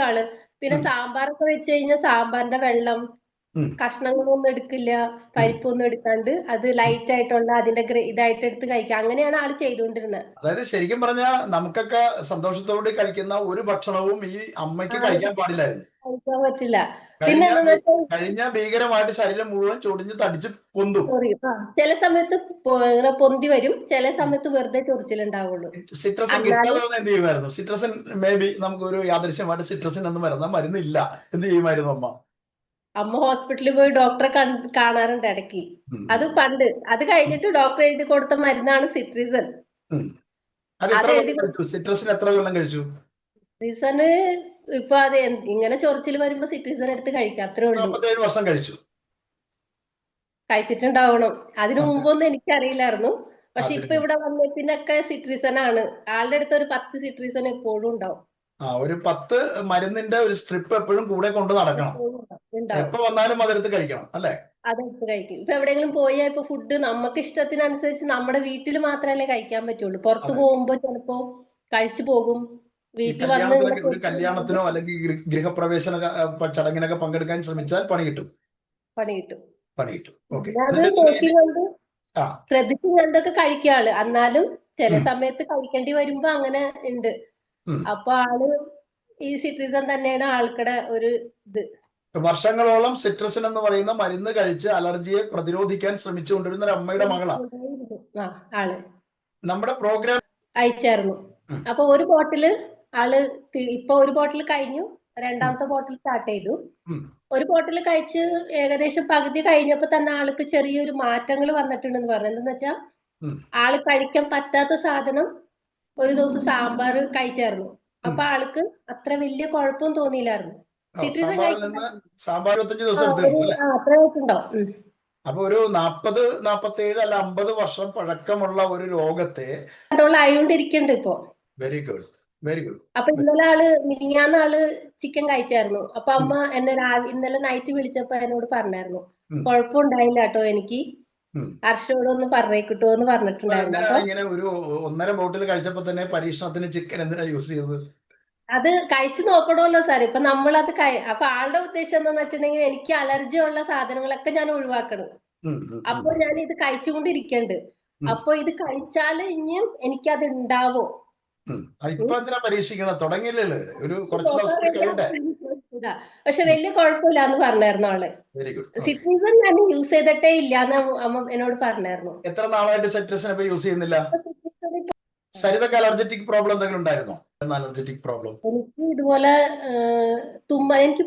ആള്. പിന്നെ സാമ്പാറൊക്കെ വെച്ച് കഴിഞ്ഞാൽ സാമ്പാറിന്റെ വെള്ളം, കഷ്ണങ്ങളൊന്നും എടുക്കില്ല, പരിപ്പൊന്നും എടുക്കാണ്ട് അത് ലൈറ്റ് ആയിട്ടുള്ള അതിന്റെ ഇതായിട്ട് എടുത്ത് കഴിക്കുക. അങ്ങനെയാണ് ആള് ചെയ്തുകൊണ്ടിരുന്നത്. അതായത് ശരിക്കും പറഞ്ഞാൽ നമുക്കൊക്കെ സന്തോഷത്തോടെ കഴിക്കുന്ന ഒരു ഭക്ഷണവും ഈ അമ്മയ്ക്ക് കഴിക്കാൻ പാടില്ലായിരുന്നു. കഴിക്കാൻ പറ്റില്ല. പിന്നെ എന്താന്ന് വെച്ചാൽ കഴിഞ്ഞ ഭീകരമായിട്ട് ശരീരം മുഴുവൻ ചൊടിഞ്ഞ് തടിച്ച് പൊന്തും. ചില സമയത്ത് ഇങ്ങനെ പൊന്തി വരും, ചില സമയത്ത് വെറുതെ ചൊറിച്ചിലുണ്ടാവുള്ളൂ. സിട്രസിൻ കിട്ടാതെ എന്ത് ചെയ്യുമായിരുന്നു? സിട്രസിൻ മേ ബി നമുക്കൊരു യാദൃശ്യമായിട്ട് സിട്രസിൻ ഒന്നും വരുന്ന മരുന്നില്ല, എന്ത് ചെയ്യുമായിരുന്നു അമ്മ? അമ്മ ഹോസ്പിറ്റലിൽ പോയി ഡോക്ടറെ കാണാറുണ്ട് ഇടയ്ക്ക്. അത് പണ്ട്. അത് കഴിഞ്ഞിട്ട് ഡോക്ടർ എഴുതി കൊടുത്ത മരുന്നാണ് സിട്രിസൺ. സിട്രസിൻ എത്ര കൊല്ലം കഴിച്ചു? സിട്രിസണ് ഇപ്പൊ അത് ഇങ്ങനെ ചൊറിച്ചിൽ വരുമ്പോ സിട്രിസൺ എടുത്ത് കഴിക്കാം, അത്രേ ഉള്ളൂ. 47 വർഷം കഴിച്ചു. കഴിച്ചിട്ടുണ്ടാവണം. അതിനു മുമ്പൊന്നും എനിക്കറിയില്ലായിരുന്നു. പക്ഷെ ഇപ്പൊ ഇവിടെ വന്നതിനൊക്കെ സിട്രിസൺ ആണ്. ആളുടെ അടുത്ത് ഒരു 10 സിട്രിസൺ എപ്പോഴും ഉണ്ടാവും. ഒരു 10 മരുന്നിന്റെ ഒരു സ്ട്രിപ്പ് എപ്പോഴും കൂടെ കൊണ്ട് നടക്കണം. എപ്പോ വന്നാലും അതെടുത്ത് കഴിക്കണം അല്ലെ? അതെടുത്ത് കഴിക്കും. ഇപ്പൊ എവിടെയെങ്കിലും പോയാൽ ഇപ്പൊ ഫുഡ് നമുക്ക് ഇഷ്ടത്തിനനുസരിച്ച് നമ്മുടെ വീട്ടിൽ മാത്രമല്ലേ കഴിക്കാൻ പറ്റുള്ളൂ. പുറത്തു പോകുമ്പോ ചിലപ്പോ കഴിച്ചു പോകും. വീട്ടിൽ വന്ന് ഒരു കല്യാണത്തിനോ അല്ലെങ്കിൽ ഗൃഹപ്രവേശന ചടങ്ങിനൊക്കെ പങ്കെടുക്കാൻ ശ്രമിച്ചാൽ പണി കിട്ടും. അത് നോക്കി കണ്ട് ശ്രദ്ധിച്ചു കണ്ടൊക്കെ കഴിക്കാള്. എന്നാലും ചില സമയത്ത് കഴിക്കേണ്ടി വരുമ്പോ അങ്ങനെ ഉണ്ട്. അപ്പൊ ആള് ഈ സിട്രിസൺ തന്നെയാണ് ആൾക്കടെ ഒരു ഇത്. വർഷങ്ങളോളം സിട്രസിൻ എന്ന് പറയുന്ന മരുന്ന് കഴിച്ച് അലർജിയെ പ്രതിരോധിക്കാൻ ശ്രമിച്ചുകൊണ്ടിരുന്ന ഒരു അമ്മയുടെ മകളാണ് ആള്. നമ്മുടെ പ്രോഗ്രാം അയച്ചായിരുന്നു. അപ്പൊ ഒരു ബോട്ടില് ആള് ഇപ്പൊ ഒരു ബോട്ടിൽ കഴിഞ്ഞു, രണ്ടാമത്തെ ബോട്ടിൽ സ്റ്റാർട്ട് ചെയ്തു. ഒരു ബോട്ടിൽ കഴിച്ച് ഏകദേശം പകുതി കഴിഞ്ഞപ്പോ തന്നെ ആൾക്ക് ചെറിയൊരു മാറ്റങ്ങൾ വന്നിട്ടുണ്ടെന്ന് പറഞ്ഞു. എന്താന്ന് വെച്ചാൽ ആള് കഴിക്കാൻ പറ്റാത്ത സാധനം ഒരു ദിവസം സാമ്പാർ കഴിച്ചായിരുന്നു. അപ്പൊ ആൾക്ക് അത്ര വലിയ കുഴപ്പം തോന്നിയില്ലായിരുന്നു. സിട്രിസൺ അത്ര ഉണ്ടാവും. അപ്പൊ ഒരു 40, 47 അല്ല 50 വർഷം പഴക്കമുള്ള ഒരു രോഗത്തെ കൺട്രോൾ ആയോണ്ടിരിക്കുന്നുണ്ട് ഇപ്പൊ. Very good, very good. അപ്പൊ മിനിഞ്ഞാന്ന് ആള് ചിക്കൻ കഴിച്ചായിരുന്നു. അപ്പൊ അമ്മ എന്നെ ഇന്നലെ നൈറ്റ് വിളിച്ചപ്പോ എന്നോട് പറഞ്ഞായിരുന്നു, കുഴപ്പമുണ്ടായില്ല കേട്ടോ, എനിക്ക് ഹർഷയോടൊന്ന് പറഞ്ഞേക്കിട്ടോ എന്ന് പറഞ്ഞിട്ടുണ്ടായിരുന്നു. അപ്പൊ ഇങ്ങനെ ഒരു 1.5 ബോട്ടിൽ കഴിച്ചപ്പോ തന്നെ പരീക്ഷണത്തിന് ചിക്കൻ എന്തിനാ യൂസ് ചെയ്തത്? അത് കഴിച്ചു നോക്കണമല്ലോ സാർ. ഇപ്പൊ നമ്മളത് അപ്പൊ ആളുടെ ഉദ്ദേശം എന്താന്ന് വെച്ചിട്ടുണ്ടെങ്കിൽ എനിക്ക് അലർജി ഉള്ള സാധനങ്ങളൊക്കെ ഞാൻ ഒഴിവാക്കണം. അപ്പൊ ഞാൻ ഇത് കഴിച്ചുകൊണ്ടിരിക്കണ്ട്. അപ്പൊ ഇത് കഴിച്ചാല് ഇനിയും എനിക്കത് ഉണ്ടാവോ? ഇപ്പൊ എന്തിനാ പരീക്ഷിക്കണം? തുടങ്ങിയില്ലല്ലോ, ഒരു കുറച്ച് ദിവസം കഴിയട്ടെ. പക്ഷെ വലിയ കുഴപ്പമില്ല എന്ന് പറഞ്ഞായിരുന്നു ആള്. സിട്രിസൺ ഞാൻ യൂസ് ചെയ്തിട്ടേ ഇല്ല എന്ന് അമ്മ എന്നോട് പറഞ്ഞായിരുന്നു. എത്ര നാളായിട്ട് സിട്രസിൻ ഇപ്പൊ യൂസ് ചെയ്യുന്നില്ല? സരിതക്ക് അലർജറ്റിക് പ്രോബ്ലം എന്തെങ്കിലും ഉണ്ടായിരുന്നോ? അലർജറ്റിക് പ്രോബ്ലം എനിക്ക് ഇതുപോലെ തുമ്മൽ, എനിക്ക്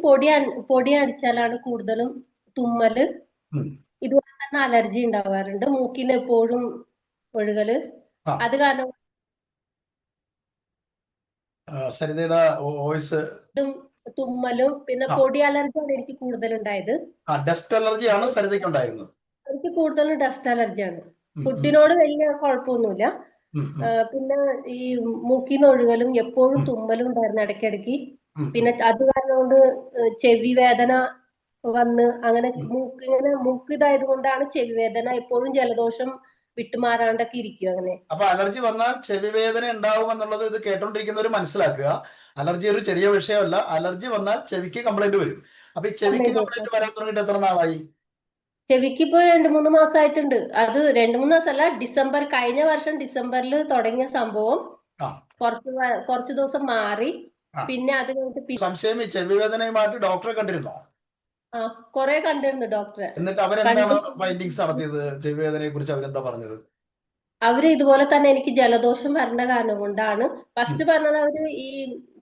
പൊടി അടിച്ചാലാണ് കൂടുതലും തുമ്മല്. ഇതുപോലെ തന്നെ അലർജി ഉണ്ടാവാറുണ്ട്. മൂക്കിന് എപ്പോഴും ഒഴുകല്. അത് കാരണം സരിതയുടെ വോയിസ് തുമ്മലും പിന്നെ പൊടി അലർജിയാണ് എനിക്ക് കൂടുതൽ ഉണ്ടായത്. ഡസ്റ്റ് അലർജിയാണ് സരിതയ്ക്ക് ഉണ്ടായിരുന്നത്. എനിക്ക് കൂടുതലും ഡസ്റ്റ് അലർജിയാണ്. ഫുഡിനോട് വലിയ കുഴപ്പമൊന്നുമില്ല. പിന്നെ ഈ മൂക്കിന്ന് ഒഴുകലും എപ്പോഴും തുമ്മലും ഉണ്ടായിരുന്നു ഇടയ്ക്കിടയ്ക്ക്. പിന്നെ അത് കാരണം കൊണ്ട് ചെവി വേദന വന്ന് അങ്ങനെ മൂക്ക് ഇതായത് കൊണ്ടാണ് ചെവി വേദന, എപ്പോഴും ജലദോഷം വിട്ടുമാറാണ്ടൊക്കെ ഇരിക്കും അങ്ങനെ. അപ്പൊ അലർജി വന്നാൽ ചെവി വേദന ഉണ്ടാവും എന്നുള്ളത് ഇത് കേട്ടോണ്ടിരിക്കുന്നവർ മനസ്സിലാക്കുക. അലർജി ഒരു ചെറിയ വിഷയമല്ല. അലർജി വന്നാൽ ചെവിക്ക് കംപ്ലൈന്റ് വരും. അപ്പൊ ഈ ചെവിക്ക് കംപ്ലൈന്റ് വരാൻ തുടങ്ങിയിട്ട് എത്ര നാളായി? ചെവിക്ക് ഇപ്പൊ 2-3 മാസമായിട്ടുണ്ട്. അത് 2-3 മാസമല്ല, കഴിഞ്ഞ വർഷം ഡിസംബറിൽ തുടങ്ങിയ സംഭവം കുറച്ച് ദിവസം മാറി. പിന്നെ അത് കഴിഞ്ഞിട്ട് സംശയം ഈ ചെവി വേദനയുമായിട്ട് ഡോക്ടറെ കണ്ടിരുന്നോ? കൊറേ കണ്ടിരുന്നു ഡോക്ടറെ. എന്നിട്ട് അവരെന്താണ് ഫൈൻഡിങ്സ് നടത്തിയത്? ചെവി വേദനയെ കുറിച്ച് അവരെന്താ പറഞ്ഞത്? അവര് ഇതുപോലെ തന്നെ എനിക്ക് ജലദോഷം വരേണ്ട കാരണം കൊണ്ടാണ് ഫസ്റ്റ് പറഞ്ഞത്. അവര് ഈ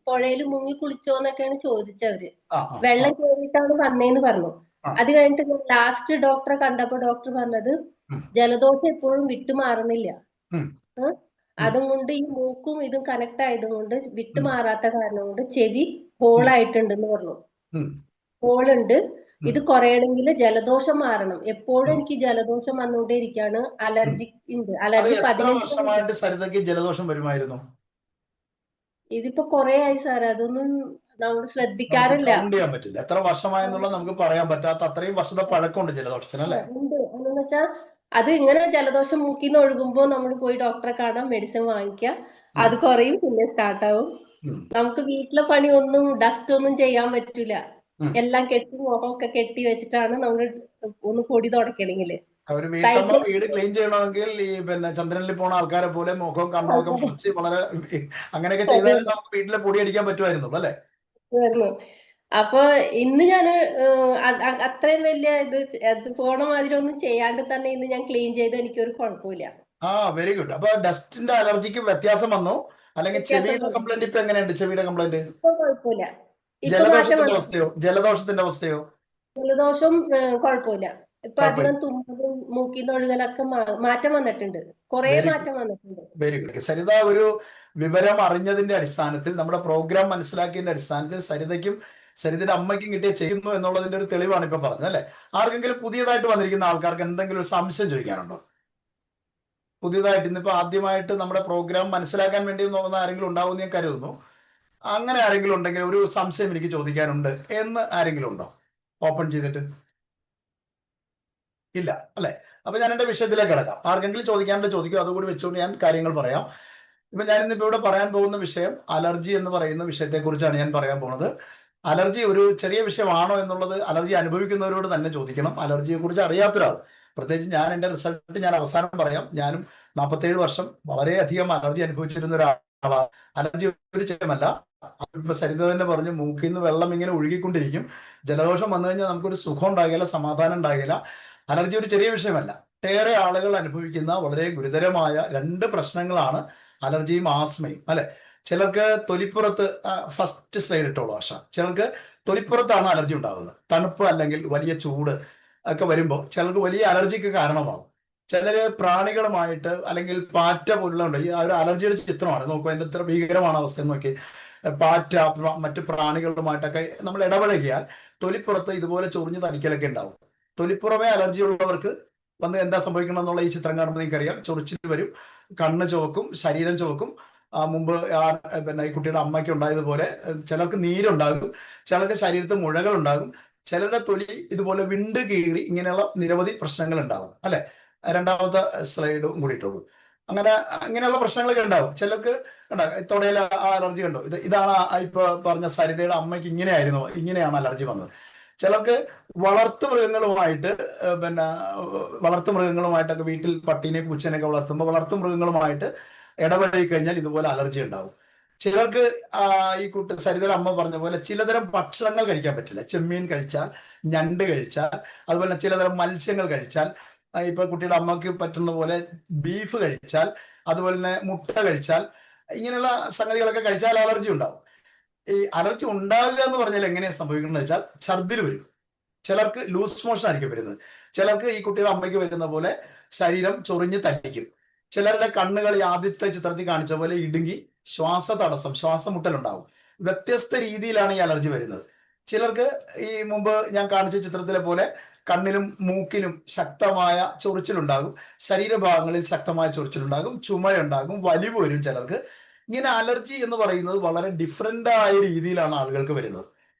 പുഴയിൽ മുങ്ങി കുളിച്ചോന്നൊക്കെയാണ് ചോദിച്ചവര്. വെള്ളം കയറിയിട്ടാണ് വന്നേന്ന് പറഞ്ഞു. അത് കഴിഞ്ഞിട്ട് ലാസ്റ്റ് ഡോക്ടറെ കണ്ടപ്പോ ഡോക്ടർ പറഞ്ഞത് ജലദോഷം എപ്പോഴും വിട്ടുമാറുന്നില്ല. അതും കൊണ്ട് ഈ മൂക്കും ഇതും കണക്ട് ആയതുകൊണ്ട് വിട്ടുമാറാത്ത കാരണം കൊണ്ട് ചെവി ഹോളായിട്ടുണ്ടെന്ന് പറഞ്ഞു. ഹോളുണ്ട്. ഇത് കുറയണമെങ്കിൽ ജലദോഷം മാറണം. എപ്പോഴും എനിക്ക് ജലദോഷം വന്നുകൊണ്ടേയിരിക്കാണ്. അലർജി ഉണ്ട്. അലർജി 15 വർഷമായിട്ട് സരിതയ്ക്ക് ജലദോഷം വരുമായിരുന്നു. ഇതിപ്പോ കൊറേ ആയി സാർ. അതൊന്നും നമ്മൾ ശ്രദ്ധിക്കാറില്ല. കൗണ്ട് ചെയ്യാൻ പറ്റില്ല എത്ര വർഷമായെന്നുള്ളത് നമുക്ക് പറയാൻ പറ്റാത്ത അത്രയും വർഷത്തെ പഴക്കമുണ്ട് ജലദോഷത്തിന് അല്ലേ? ഉണ്ട്. എന്ന് വെച്ചാൽ അത് ഇങ്ങനെ ജലദോഷം മൂക്കിന്ന് ഒഴുകുമ്പോ നമ്മൾ പോയി ഡോക്ടറെ കാണാം, മെഡിസിൻ വാങ്ങിക്കുക, അത് കുറയും, പിന്നെ സ്റ്റാർട്ട് ആവും. നമുക്ക് വീട്ടിലെ പണി ഒന്നും ഡസ്റ്റ് ഒന്നും ചെയ്യാൻ പറ്റൂല. എല്ലാം കെട്ടി മുഖമൊക്കെ കെട്ടി വെച്ചിട്ടാണ് നമ്മൾ ഒന്ന് പൊടി തുടക്കണമെങ്കിൽ. ഒരു വീട്ടമ്മ വീട് ക്ലീൻ ചെയ്യണമെങ്കിൽ ഈ പിന്നെ ചന്ദ്രനിൽ പോണ ആൾക്കാരെ പോലെ മുഖവും കണ്ണൊക്കെ മറിച്ച് വളരെ അങ്ങനെയൊക്കെ ചെയ്താലേ നമുക്ക് വീട്ടിലെ പൊടി അടിക്കാൻ പറ്റുമായിരുന്നു അല്ലെ? അപ്പൊ ഇന്ന് ഞാൻ അത്രയും വലിയ ഇത് പോണ മാതിരി ഒന്നും ചെയ്യാണ്ട് തന്നെ ഇന്ന് ഞാൻ ക്ലീൻ ചെയ്ത് എനിക്കൊരു കുഴപ്പമില്ല. Very good. അപ്പൊ ഡസ്റ്റിന്റെ അലർജിക്ക് വ്യത്യാസം വന്നു, അല്ലെങ്കിൽ ചെവിയുടെ കംപ്ലൈന്റ് ഇപ്പൊ എങ്ങനെയുണ്ട്? ചെവിയുടെ കംപ്ലൈന്റ് കുഴപ്പമില്ല. ജലദോഷത്തിന്റെ അവസ്ഥയോ? ജലദോഷത്തിന്റെ അവസ്ഥയോ? ജലദോഷം കുഴപ്പമില്ല. ഇപ്പൊ അധികം തുമ്മലും മൂക്കിന്റെ ഒഴുകലൊക്കെ മാറ്റം വന്നിട്ടുണ്ട്, കുറെ മാറ്റം വന്നിട്ടുണ്ട്. Very good. സരിത ഒരു വിവരം അറിഞ്ഞതിന്റെ അടിസ്ഥാനത്തിൽ, നമ്മുടെ പ്രോഗ്രാം മനസ്സിലാക്കിയതിന്റെ അടിസ്ഥാനത്തിൽ സരിതയ്ക്കും സരിതയുടെ അമ്മയ്ക്കും കിട്ടിയ ചെയ്യുന്നു എന്നുള്ളതിന്റെ ഒരു തെളിവാണ് ഇപ്പൊ പറഞ്ഞത് അല്ലെ? ആർക്കെങ്കിലും പുതിയതായിട്ട് വന്നിരിക്കുന്ന ആൾക്കാർക്ക് എന്തെങ്കിലും ഒരു സംശയം ചോദിക്കാനുണ്ടോ? പുതിയതായിട്ട് ഇന്നിപ്പോ ആദ്യമായിട്ട് നമ്മുടെ പ്രോഗ്രാം മനസ്സിലാക്കാൻ വേണ്ടി നോക്കുന്ന ആരെങ്കിലും ഉണ്ടാവുമെന്ന് ഞാൻ കരുതുന്നു. അങ്ങനെ ആരെങ്കിലും ഉണ്ടെങ്കിൽ ഒരു സംശയം എനിക്ക് ചോദിക്കാനുണ്ട് എന്ന് ആരെങ്കിലും ഉണ്ടോ? ഓപ്പൺ ചെയ്തിട്ട് ഇല്ല അല്ലെ? അപ്പൊ ഞാൻ എന്റെ വിഷയത്തിലേക്ക് കിടക്കാം. ആർക്കെങ്കിലും ചോദിക്കാനുണ്ട് ചോദിക്കും, അതുകൂടി വെച്ചുകൊണ്ട് ഞാൻ കാര്യങ്ങൾ പറയാം. ഇപ്പൊ ഞാൻ ഇന്നിപ്പോ ഇവിടെ പറയാൻ പോകുന്ന വിഷയം അലർജി എന്ന് പറയുന്ന വിഷയത്തെ കുറിച്ചാണ് ഞാൻ പറയാൻ പോകുന്നത്. അലർജി ഒരു ചെറിയ വിഷയമാണോ എന്നുള്ളത് അലർജി അനുഭവിക്കുന്നവരോട് തന്നെ ചോദിക്കണം. അലർജിയെ കുറിച്ച് അറിയാത്ത ഒരാൾ, പ്രത്യേകിച്ച് ഞാൻ എന്റെ റിസൾട്ട് ഞാൻ അവസാനം പറയാം. ഞാനും 47 വർഷം വളരെയധികം അലർജി അനുഭവിച്ചിരുന്ന ഒരാളാണ്. അലർജി ഒരു വിഷയമല്ല. ഇപ്പൊ സരിത തന്നെ പറഞ്ഞു, മൂക്കിൽ നിന്ന് വെള്ളം ഇങ്ങനെ ഒഴുകിക്കൊണ്ടിരിക്കും. ജലദോഷം വന്നു കഴിഞ്ഞാൽ നമുക്കൊരു സുഖം ഉണ്ടാകില്ല, സമാധാനം ഉണ്ടാകില്ല. അലർജി ഒരു ചെറിയ വിഷയമല്ല. ഒട്ടേറെ ആളുകൾ അനുഭവിക്കുന്ന വളരെ ഗുരുതരമായ 2 പ്രശ്നങ്ങളാണ് അലർജിയും ആസ്മയും അല്ലെ? ചിലർക്ക് തൊലിപ്പുറത്ത്, ഫസ്റ്റ് സ്ലൈഡ് ഇട്ടോളൂ ആശ. ചിലർക്ക് തൊലിപ്പുറത്താണ് അലർജി ഉണ്ടാകുന്നത്. തണുപ്പ് അല്ലെങ്കിൽ വലിയ ചൂട് ഒക്കെ വരുമ്പോൾ ചിലർക്ക് വലിയ അലർജിക്ക് കാരണമാകും. ചിലര് പ്രാണികളുമായിട്ട് അല്ലെങ്കിൽ പാറ്റ പോലുള്ള ഉണ്ട്. ഈ ഒരു അലർജിയുടെ ചിത്രമാണ് നോക്കുക, അതിന്റെ എത്ര ഭീകരമാണ് അവസ്ഥ നോക്കി. പാറ്റ, മറ്റു പ്രാണികളുമായിട്ടൊക്കെ നമ്മൾ ഇടപഴകിയാൽ തൊലിപ്പുറത്ത് ഇതുപോലെ ചൊറിഞ്ഞ് തടിക്കലൊക്കെ ഉണ്ടാവും. തൊലിപ്പുറമേ അലർജി ഉള്ളവർക്ക് വന്ന് എന്താ സംഭവിക്കണം എന്നുള്ള ഈ ചിത്രം കാണുമ്പോൾ നിങ്ങൾക്കറിയാം. ചൊറിച്ചിൽ വരും, കണ്ണ് ചുവക്കും, ശരീരം ചുവക്കും. മുമ്പ് പിന്നെ ഈ കുട്ടിയുടെ അമ്മയ്ക്ക് ഉണ്ടായതുപോലെ ചിലർക്ക് നീരുണ്ടാകും, ചിലർക്ക് ശരീരത്തിൽ മുഴകൾ ഉണ്ടാകും, ചിലരുടെ തൊലി ഇതുപോലെ വിണ്ട് കീറി, ഇങ്ങനെയുള്ള നിരവധി പ്രശ്നങ്ങൾ ഉണ്ടാകും അല്ലെ? രണ്ടാമത്തെ സ്ലൈഡും കൂടി ഇട്ടുള്ളൂ. ഇങ്ങനെയുള്ള പ്രശ്നങ്ങളൊക്കെ ഉണ്ടാവും. ചിലർക്ക് തൊടയിലെ അലർജി കണ്ടോ? ഇതാണ് ഇപ്പൊ പറഞ്ഞ സരിതയുടെ അമ്മയ്ക്ക് ഇങ്ങനെയാണ് അലർജി വന്നത്. ചിലർക്ക് വളർത്തുമൃഗങ്ങളുമായിട്ട് വളർത്തുമൃഗങ്ങളുമായിട്ടൊക്കെ വീട്ടിൽ പട്ടീനെ പൂച്ചനെയൊക്കെ വളർത്തുമ്പോൾ വളർത്തുമൃഗങ്ങളുമായിട്ട് ഇടപഴകി കഴിഞ്ഞാൽ ഇതുപോലെ അലർജി ഉണ്ടാവും. ചിലർക്ക് ഈ സരിതയുടെ അമ്മ പറഞ്ഞ പോലെ ചിലതരം ഭക്ഷണങ്ങൾ കഴിക്കാൻ പറ്റില്ല. ചെമ്മീൻ കഴിച്ചാൽ, ഞണ്ട് കഴിച്ചാൽ, അതുപോലെ ചിലതരം മത്സ്യങ്ങൾ കഴിച്ചാൽ, ഇപ്പൊ കുട്ടിയുടെ അമ്മക്ക് പറ്റുന്ന പോലെ ബീഫ് കഴിച്ചാൽ, അതുപോലെ തന്നെ മുട്ട കഴിച്ചാൽ, ഇങ്ങനെയുള്ള സംഗതികളൊക്കെ കഴിച്ചാൽ അലർജി ഉണ്ടാവും. ഈ അലർജി ഉണ്ടാകുക എന്ന് പറഞ്ഞാൽ എങ്ങനെയാ സംഭവിക്കുന്നത് വെച്ചാൽ ഛർദിൽ വരും. ചിലർക്ക് ലൂസ് മോഷൻ ആയിരിക്കും വരുന്നത്. ചിലർക്ക് ഈ കുട്ടിയുടെ അമ്മയ്ക്ക് വരുന്ന പോലെ ശരീരം ചൊറിഞ്ഞ് തടിക്കും. ചിലരുടെ കണ്ണുകൾ ഈ ആദ്യത്തെ ചിത്രത്തിൽ കാണിച്ച പോലെ ഇടുങ്ങി ശ്വാസതടസ്സം, ശ്വാസമുട്ടലുണ്ടാവും. വ്യത്യസ്ത രീതിയിലാണ് ഈ അലർജി വരുന്നത്. ചിലർക്ക് ഈ മുമ്പ് ഞാൻ കാണിച്ച ചിത്രത്തിലെ പോലെ കണ്ണിലും മൂക്കിലും ശക്തമായ ചൊറിച്ചിലുണ്ടാകും, ശരീരഭാഗങ്ങളിൽ ശക്തമായ ചൊറിച്ചിലുണ്ടാകും, ചുമയുണ്ടാകും, വലിവ് വരും ചിലർക്ക്. ഇങ്ങനെ അലർജി എന്ന് പറയുന്നത് വളരെ ഡിഫറെന്റ് ആയ രീതിയിലാണ് ആളുകൾക്ക് വരുന്നത്.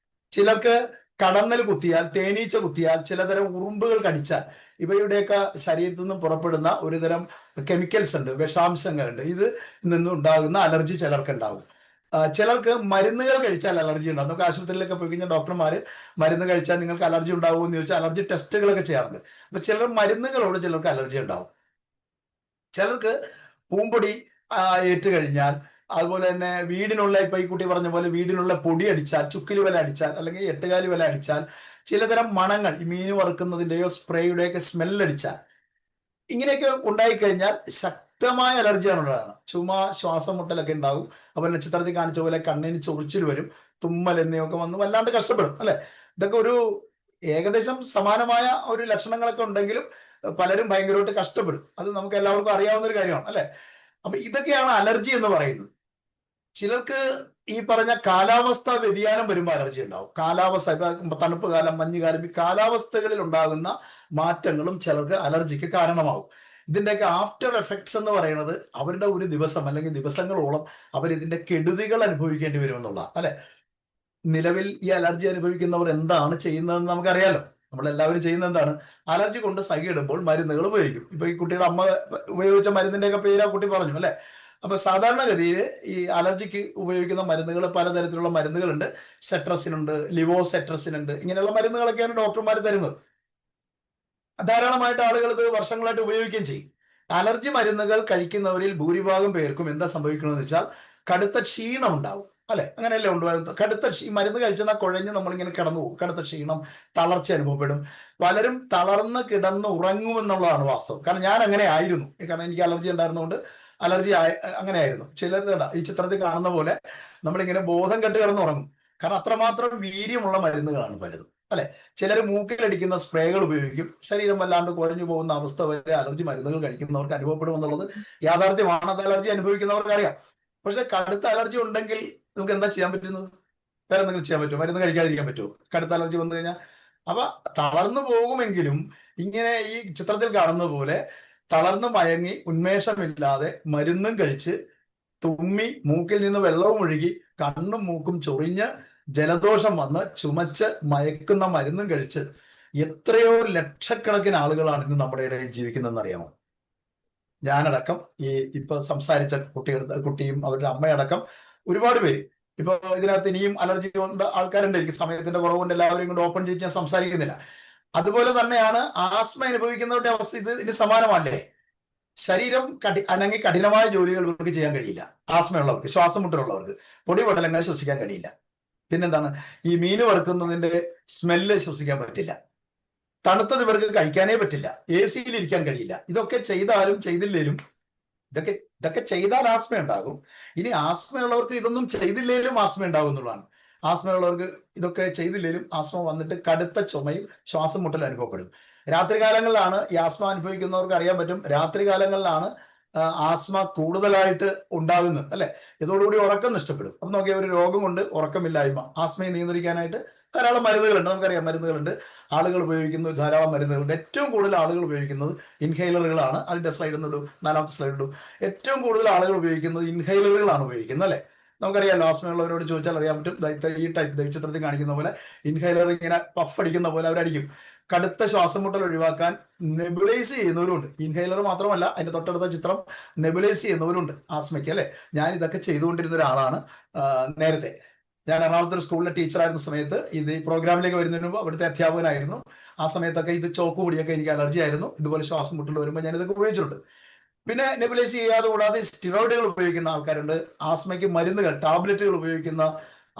ചിലർക്ക് കടന്നൽ കുത്തിയാൽ, തേനീച്ച കുത്തിയാൽ, ചിലതരം ഉറുമ്പുകൾ കടിച്ചാൽ, ഇവയുടെയൊക്കെ ശരീരത്തിൽ നിന്നും പുറപ്പെടുന്ന ഒരുതരം കെമിക്കൽസ് ഉണ്ട്, വിഷാംശങ്ങളുണ്ട്. ഇത് നിന്നുണ്ടാകുന്ന അലർജി ചിലർക്ക് ഉണ്ടാകും. ചിലർക്ക് മരുന്നുകൾ കഴിച്ചാൽ അലർജി ഉണ്ടാകും. നമുക്ക് ആശുപത്രിയിലൊക്കെ പോയി കഴിഞ്ഞാൽ ഡോക്ടർമാര് മരുന്ന് കഴിച്ചാൽ നിങ്ങൾക്ക് അലർജി ഉണ്ടാവുമോ എന്ന് ചോദിച്ചാൽ അലർജി ടെസ്റ്റുകളൊക്കെ ചെയ്യാറുണ്ട്. അപ്പൊ ചിലർ മരുന്നുകളോട് ചിലർക്ക് അലർജി ഉണ്ടാവും. ചിലർക്ക് പൂമ്പൊടി ഏറ്റ് കഴിഞ്ഞാൽ, അതുപോലെ തന്നെ വീടിനുള്ള, ഇപ്പൊ ഈ കുട്ടി പറഞ്ഞ പോലെ വീടിനുള്ള പൊടി അടിച്ചാൽ, ചുക്കിലി വല അടിച്ചാൽ, അല്ലെങ്കിൽ എട്ടുകാലി വല അടിച്ചാൽ, ചിലതരം മണങ്ങൾ, ഈ മീൻ വറുക്കുന്നതിന്റെയോ സ്പ്രേയുടെയൊക്കെ സ്മെല്ലടിച്ചാൽ, ഇങ്ങനെയൊക്കെ ഉണ്ടായിക്കഴിഞ്ഞാൽ ശക്തമായ അലർജിയാണ് ഉണ്ടാകുന്നത്. ചുമ, ശ്വാസം മുട്ടലൊക്കെ ഉണ്ടാകും. അതുപോലെ ചിത്രത്തിൽ കാണിച്ച പോലെ കണ്ണിന് ചൊറിച്ചിൽ വരും, തുമ്മൽ എന്നിവയൊക്കെ വന്ന് വല്ലാണ്ട് കഷ്ടപ്പെടും അല്ലെ? ഇതൊക്കെ ഒരു ഏകദേശം സമാനമായ ഒരു ലക്ഷണങ്ങളൊക്കെ ഉണ്ടെങ്കിലും പലരും ഭയങ്കരമായിട്ട് കഷ്ടപ്പെടും. അത് നമുക്ക് എല്ലാവർക്കും അറിയാവുന്ന ഒരു കാര്യമാണ് അല്ലെ? അപ്പൊ ഇതൊക്കെയാണ് അലർജി എന്ന് പറയുന്നത്. ചിലർക്ക് ഈ പറഞ്ഞ കാലാവസ്ഥ വ്യതിയാനം വരുമ്പോൾ അലർജി ഉണ്ടാവും. കാലാവസ്ഥ, ഇപ്പൊ തണുപ്പ് കാലം, മഞ്ഞുകാലം, ഈ കാലാവസ്ഥകളിൽ ഉണ്ടാകുന്ന മാറ്റങ്ങളും ചിലർക്ക് അലർജിക്ക് കാരണമാവും. ഇതിന്റെയൊക്കെ ആഫ്റ്റർ എഫക്ട്സ് എന്ന് പറയുന്നത് അവരുടെ ഒരു ദിവസം അല്ലെങ്കിൽ ദിവസങ്ങളോളം അവർ ഇതിന്റെ കെടുതികൾ അനുഭവിക്കേണ്ടി വരും എന്നുള്ള അല്ലെ? നിലവിൽ ഈ അലർജി അനുഭവിക്കുന്നവർ എന്താണ് ചെയ്യുന്നതെന്ന് നമുക്കറിയാലോ. നമ്മളെല്ലാവരും ചെയ്യുന്നത് എന്താണ്? അലർജി കൊണ്ട് സഹിയിടുമ്പോൾ മരുന്നുകൾ ഉപയോഗിക്കും. ഇപ്പൊ ഈ കുട്ടിയുടെ അമ്മ ഉപയോഗിച്ച മരുന്നിന്റെ ഒക്കെ പേര് ആ കുട്ടി പറഞ്ഞു അല്ലെ? അപ്പൊ സാധാരണഗതിയിൽ ഈ അലർജിക്ക് ഉപയോഗിക്കുന്ന മരുന്നുകൾ പലതരത്തിലുള്ള മരുന്നുകളുണ്ട്. സെട്രസിനുണ്ട്, ലിവോസെട്രസിനുണ്ട്, ഇങ്ങനെയുള്ള മരുന്നുകളൊക്കെയാണ് ഡോക്ടർമാർ തരുന്നത്. ധാരാളമായിട്ട് ആളുകൾ ഇത് വർഷങ്ങളായിട്ട് ഉപയോഗിക്കുകയും ചെയ്യും. അലർജി മരുന്നുകൾ കഴിക്കുന്നവരിൽ ഭൂരിഭാഗം പേർക്കും എന്താ സംഭവിക്കണമെന്ന് വെച്ചാൽ കടുത്ത ക്ഷീണം ഉണ്ടാവും, അല്ലെ? അങ്ങനെയല്ലേ ഉണ്ടാകും. മരുന്ന് കഴിച്ചാൽ കുഴഞ്ഞ് നമ്മളിങ്ങനെ കിടന്നു പോകും, കടുത്ത ക്ഷീണം, തളർച്ച അനുഭവപ്പെടും. പലരും തളർന്ന് കിടന്ന് ഉറങ്ങുമെന്നുള്ളതാണ് വാസ്തവം. കാരണം ഞാൻ അങ്ങനെ ആയിരുന്നു. കാരണം എനിക്ക് അലർജി ഉണ്ടായിരുന്നതുകൊണ്ട് അങ്ങനെ ആയിരുന്നു. ചിലർ ഈ ചിത്രത്തിൽ കാണുന്ന പോലെ നമ്മളിങ്ങനെ ബോധം കെട്ട് കിടന്ന് ഉറങ്ങും. കാരണം അത്രമാത്രം വീര്യമുള്ള മരുന്നുകളാണ് പലതും, അല്ലെ? ചിലർ മൂക്കിലടിക്കുന്ന സ്പ്രേകൾ ഉപയോഗിക്കും. ശരീരം വല്ലാണ്ട് കുഴഞ്ഞു പോകുന്ന അവസ്ഥ വരെ അലർജി മരുന്നുകൾ കഴിക്കുന്നവർക്ക് അനുഭവപ്പെടുമെന്നുള്ളത് യാഥാർത്ഥ്യമാണ്. അത് അലർജി അനുഭവിക്കുന്നവർക്ക് അറിയാം. പക്ഷെ കടുത്ത അലർജി ഉണ്ടെങ്കിൽ നമുക്ക് എന്താ ചെയ്യാൻ പറ്റുന്നത്? വേറെ എന്തെങ്കിലും ചെയ്യാൻ പറ്റുമോ? മരുന്ന് കഴിക്കാതിരിക്കാൻ പറ്റുമോ കടുത്ത അലർജി വന്നു കഴിഞ്ഞാൽ? അപ്പൊ തളർന്നു പോകുമെങ്കിലും ഇങ്ങനെ ഈ ചിത്രത്തിൽ കാണുന്ന പോലെ തളർന്നു മയങ്ങി ഉന്മേഷമില്ലാതെ മരുന്നും കഴിച്ച് തുമ്മി മൂക്കിൽ നിന്ന് വെള്ളവും ഒഴുകി കണ്ണും മൂക്കും ചൊറിഞ്ഞ് ജലദോഷം വന്ന് ചുമച്ച് മയക്കുന്ന മരുന്നും കഴിച്ച് എത്രയോ ലക്ഷക്കണക്കിന് ആളുകളാണ് ഇന്ന് നമ്മുടെ ഇടയിൽ ജീവിക്കുന്നതെന്ന് അറിയാമോ? ഞാനടക്കം, ഈ ഇപ്പൊ സംസാരിച്ച കുട്ടിയും അവരുടെ അമ്മയടക്കം ഒരുപാട് പേര്. ഇപ്പൊ ഇതിനകത്ത് ഇനിയും അലർജി കൊണ്ട് ആൾക്കാരുണ്ട്. എനിക്ക് സമയത്തിന്റെ കുറവുകൊണ്ട് എല്ലാവരെയും കൊണ്ട് ഓപ്പൺ ചെയ്ത് ഞാൻ സംസാരിക്കുന്നില്ല. അതുപോലെ തന്നെയാണ് ആസ്മ അനുഭവിക്കുന്നവരുടെ അവസ്ഥ. ഇതിന് സമാനമല്ലേ? ശരീരം അനങ്ങി കഠിനമായ ജോലികൾ ഇവർക്ക് ചെയ്യാൻ കഴിയില്ല. ആസ്മയുള്ളവർക്ക്, ശ്വാസം മുട്ടലുള്ളവർക്ക് പൊടിപടലങ്ങൾ ശ്വസിക്കാൻ കഴിയില്ല. പിന്നെന്താണ്, ഈ മീൻ വറുക്കുന്നതിന്റെ സ്മെല്ല് ശ്വസിക്കാൻ പറ്റില്ല. തണുത്തത് ഇവർക്ക് കഴിക്കാനേ പറ്റില്ല. AC-യിൽ ഇരിക്കാൻ കഴിയില്ല. ഇതൊക്കെ ചെയ്താലും ചെയ്തില്ലേലും ഇതൊക്കെ ചെയ്താൽ ആസ്മ ഉണ്ടാകും. ഇനി ആസ്മയുള്ളവർക്ക് ഇതൊന്നും ചെയ്തില്ലേലും ആസ്മ ഉണ്ടാകും എന്നുള്ളതാണ്. ആസ്മയുള്ളവർക്ക് ഇതൊക്കെ ചെയ്തില്ലേലും ആസ്മ വന്നിട്ട് കടുത്ത ചുമയും ശ്വാസം മുട്ടലും അനുഭവപ്പെടും. രാത്രികാലങ്ങളിലാണ് ഈ ആസ്മ അനുഭവിക്കുന്നവർക്ക് അറിയാൻ പറ്റും. രാത്രികാലങ്ങളിലാണ് ആസ്മ കൂടുതലായിട്ട് ഉണ്ടാകുന്നത്, അല്ലെ? ഇതോടുകൂടി ഉറക്കം നഷ്ടപ്പെടും. അപ്പൊ നോക്കിയാൽ ഒരു രോഗം കൊണ്ട് ഉറക്കമില്ലായ്മ, ആസ്മയെ നിയന്ത്രിക്കാനായിട്ട് ധാരാളം മരുന്നുകളുണ്ട്. നമുക്കറിയാം മരുന്നുകളുണ്ട്, ആളുകൾ ഉപയോഗിക്കുന്ന ധാരാളം മരുന്നുകളുണ്ട്. ഏറ്റവും കൂടുതൽ ആളുകൾ ഉപയോഗിക്കുന്നത് ഇൻഹൈലറുകളാണ്. അതിന്റെ സ്ലൈഡ് ഒന്നിടും, 4ാമത്തെ സ്ലൈഡ് ഇടും. ഏറ്റവും കൂടുതൽ ആളുകൾ ഉപയോഗിക്കുന്നത് ഇൻഹൈലറുകളാണ് ഉപയോഗിക്കുന്നത്, അല്ലെ? നമുക്കറിയാം, ആസ്മയുള്ളവരോട് ചോദിച്ചാൽ അറിയാൻ പറ്റും. ഈ ടൈപ്പ് ചിത്രത്തിൽ കാണിക്കുന്ന പോലെ ഇൻഹൈലർ ഇങ്ങനെ പഫ് അടിക്കുന്ന പോലെ അവരടിക്കും. കടുത്ത ശ്വാസം മുട്ടൽ ഒഴിവാക്കാൻ നെബുലൈസ് ചെയ്യുന്നവരുണ്ട്. ഇൻഹൈലർ മാത്രമല്ല, അതിന്റെ തൊട്ടടുത്ത ചിത്രം നെബുലൈസ് ചെയ്യുന്നവരുണ്ട് ആസ്മയ്ക്ക്, അല്ലെ? ഞാൻ ഇതൊക്കെ ചെയ്തുകൊണ്ടിരുന്ന ഒരാളാണ്. നേരത്തെ ഞാൻ എറണാകുളത്ത് ഒരു സ്കൂളിലെ ടീച്ചറായിരുന്ന സമയത്ത്, ഇത് ഈ പ്രോഗ്രാമിലേക്ക് വരുന്നതിന് മുമ്പ് അവിടുത്തെ അധ്യാപകനായിരുന്നു. ആ സമയത്തൊക്കെ ഇത് ചോക്ക് പൊടിയൊക്കെ എനിക്ക് അലർജി ആയിരുന്നു. ഇതുപോലെ ശ്വാസം മുട്ടൽ വരുമ്പോൾ ഞാൻ ഇതൊക്കെ ഉപയോഗിച്ചിട്ടുണ്ട്. പിന്നെ നെബുലൈസ് ചെയ്യാതെ കൂടാതെ സ്റ്റിറോയിഡുകൾ ഉപയോഗിക്കുന്ന ആൾക്കാരുണ്ട്. ആസ്മയ്ക്ക് മരുന്നുകൾ, ടാബ്ലറ്റുകൾ ഉപയോഗിക്കുന്ന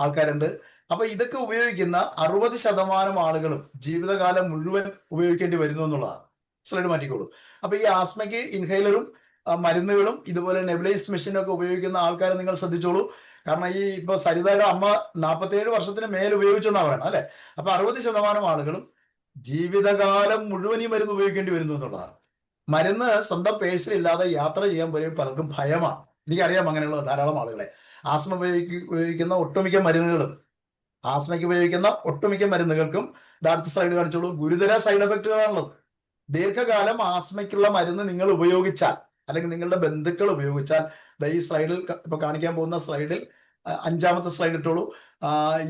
ആൾക്കാരുണ്ട്. അപ്പൊ ഇതൊക്കെ ഉപയോഗിക്കുന്ന 60% ആളുകളും ജീവിതകാലം മുഴുവൻ ഉപയോഗിക്കേണ്ടി വരുന്നു എന്നുള്ളതാണ്. സ്ലൈഡ് മാറ്റിക്കോളൂ. അപ്പൊ ഈ ആസ്മയ്ക്ക് ഇൻഹൈലറും മരുന്നുകളും ഇതുപോലെ നെബുലൈസ് മെഷീനൊക്കെ ഉപയോഗിക്കുന്ന ആൾക്കാരെ നിങ്ങൾ ശ്രദ്ധിച്ചോളൂ. കാരണം ഈ ഇപ്പൊ സരിതയുടെ അമ്മ 47 വർഷത്തിന് മേൽ ഉപയോഗിച്ചെന്നാ പറയണം, അല്ലെ? അപ്പൊ 60% ആളുകളും ജീവിതകാലം മുഴുവൻ ഈ മരുന്ന് ഉപയോഗിക്കേണ്ടി വരുന്നു എന്നുള്ളതാണ്. മരുന്ന് സ്വന്തം പേഴ്സിലില്ലാതെ യാത്ര ചെയ്യാൻ പോലും പലർക്കും ഭയമാണ്. എനിക്കറിയാം അങ്ങനെയുള്ള ധാരാളം ആളുകളെ. ആസ്മ ഉപയോഗിക്കുന്ന ഒട്ടുമിക്ക മരുന്നുകൾക്കും അടുത്ത സ്ലൈഡ് കാണിച്ചോളൂ, ഗുരുതര സൈഡ് എഫക്റ്റുകളാണുള്ളത്. ദീർഘകാലം ആസ്മയ്ക്കുള്ള മരുന്ന് നിങ്ങൾ ഉപയോഗിച്ചാൽ, അല്ലെങ്കിൽ നിങ്ങളുടെ ബന്ധുക്കൾ ഉപയോഗിച്ചാൽ, ഈ സ്ലൈഡിൽ ഇപ്പൊ കാണിക്കാൻ പോകുന്ന സ്ലൈഡിൽ 5ാമത്തെ സ്ലൈഡ് ഇട്ടോളൂ.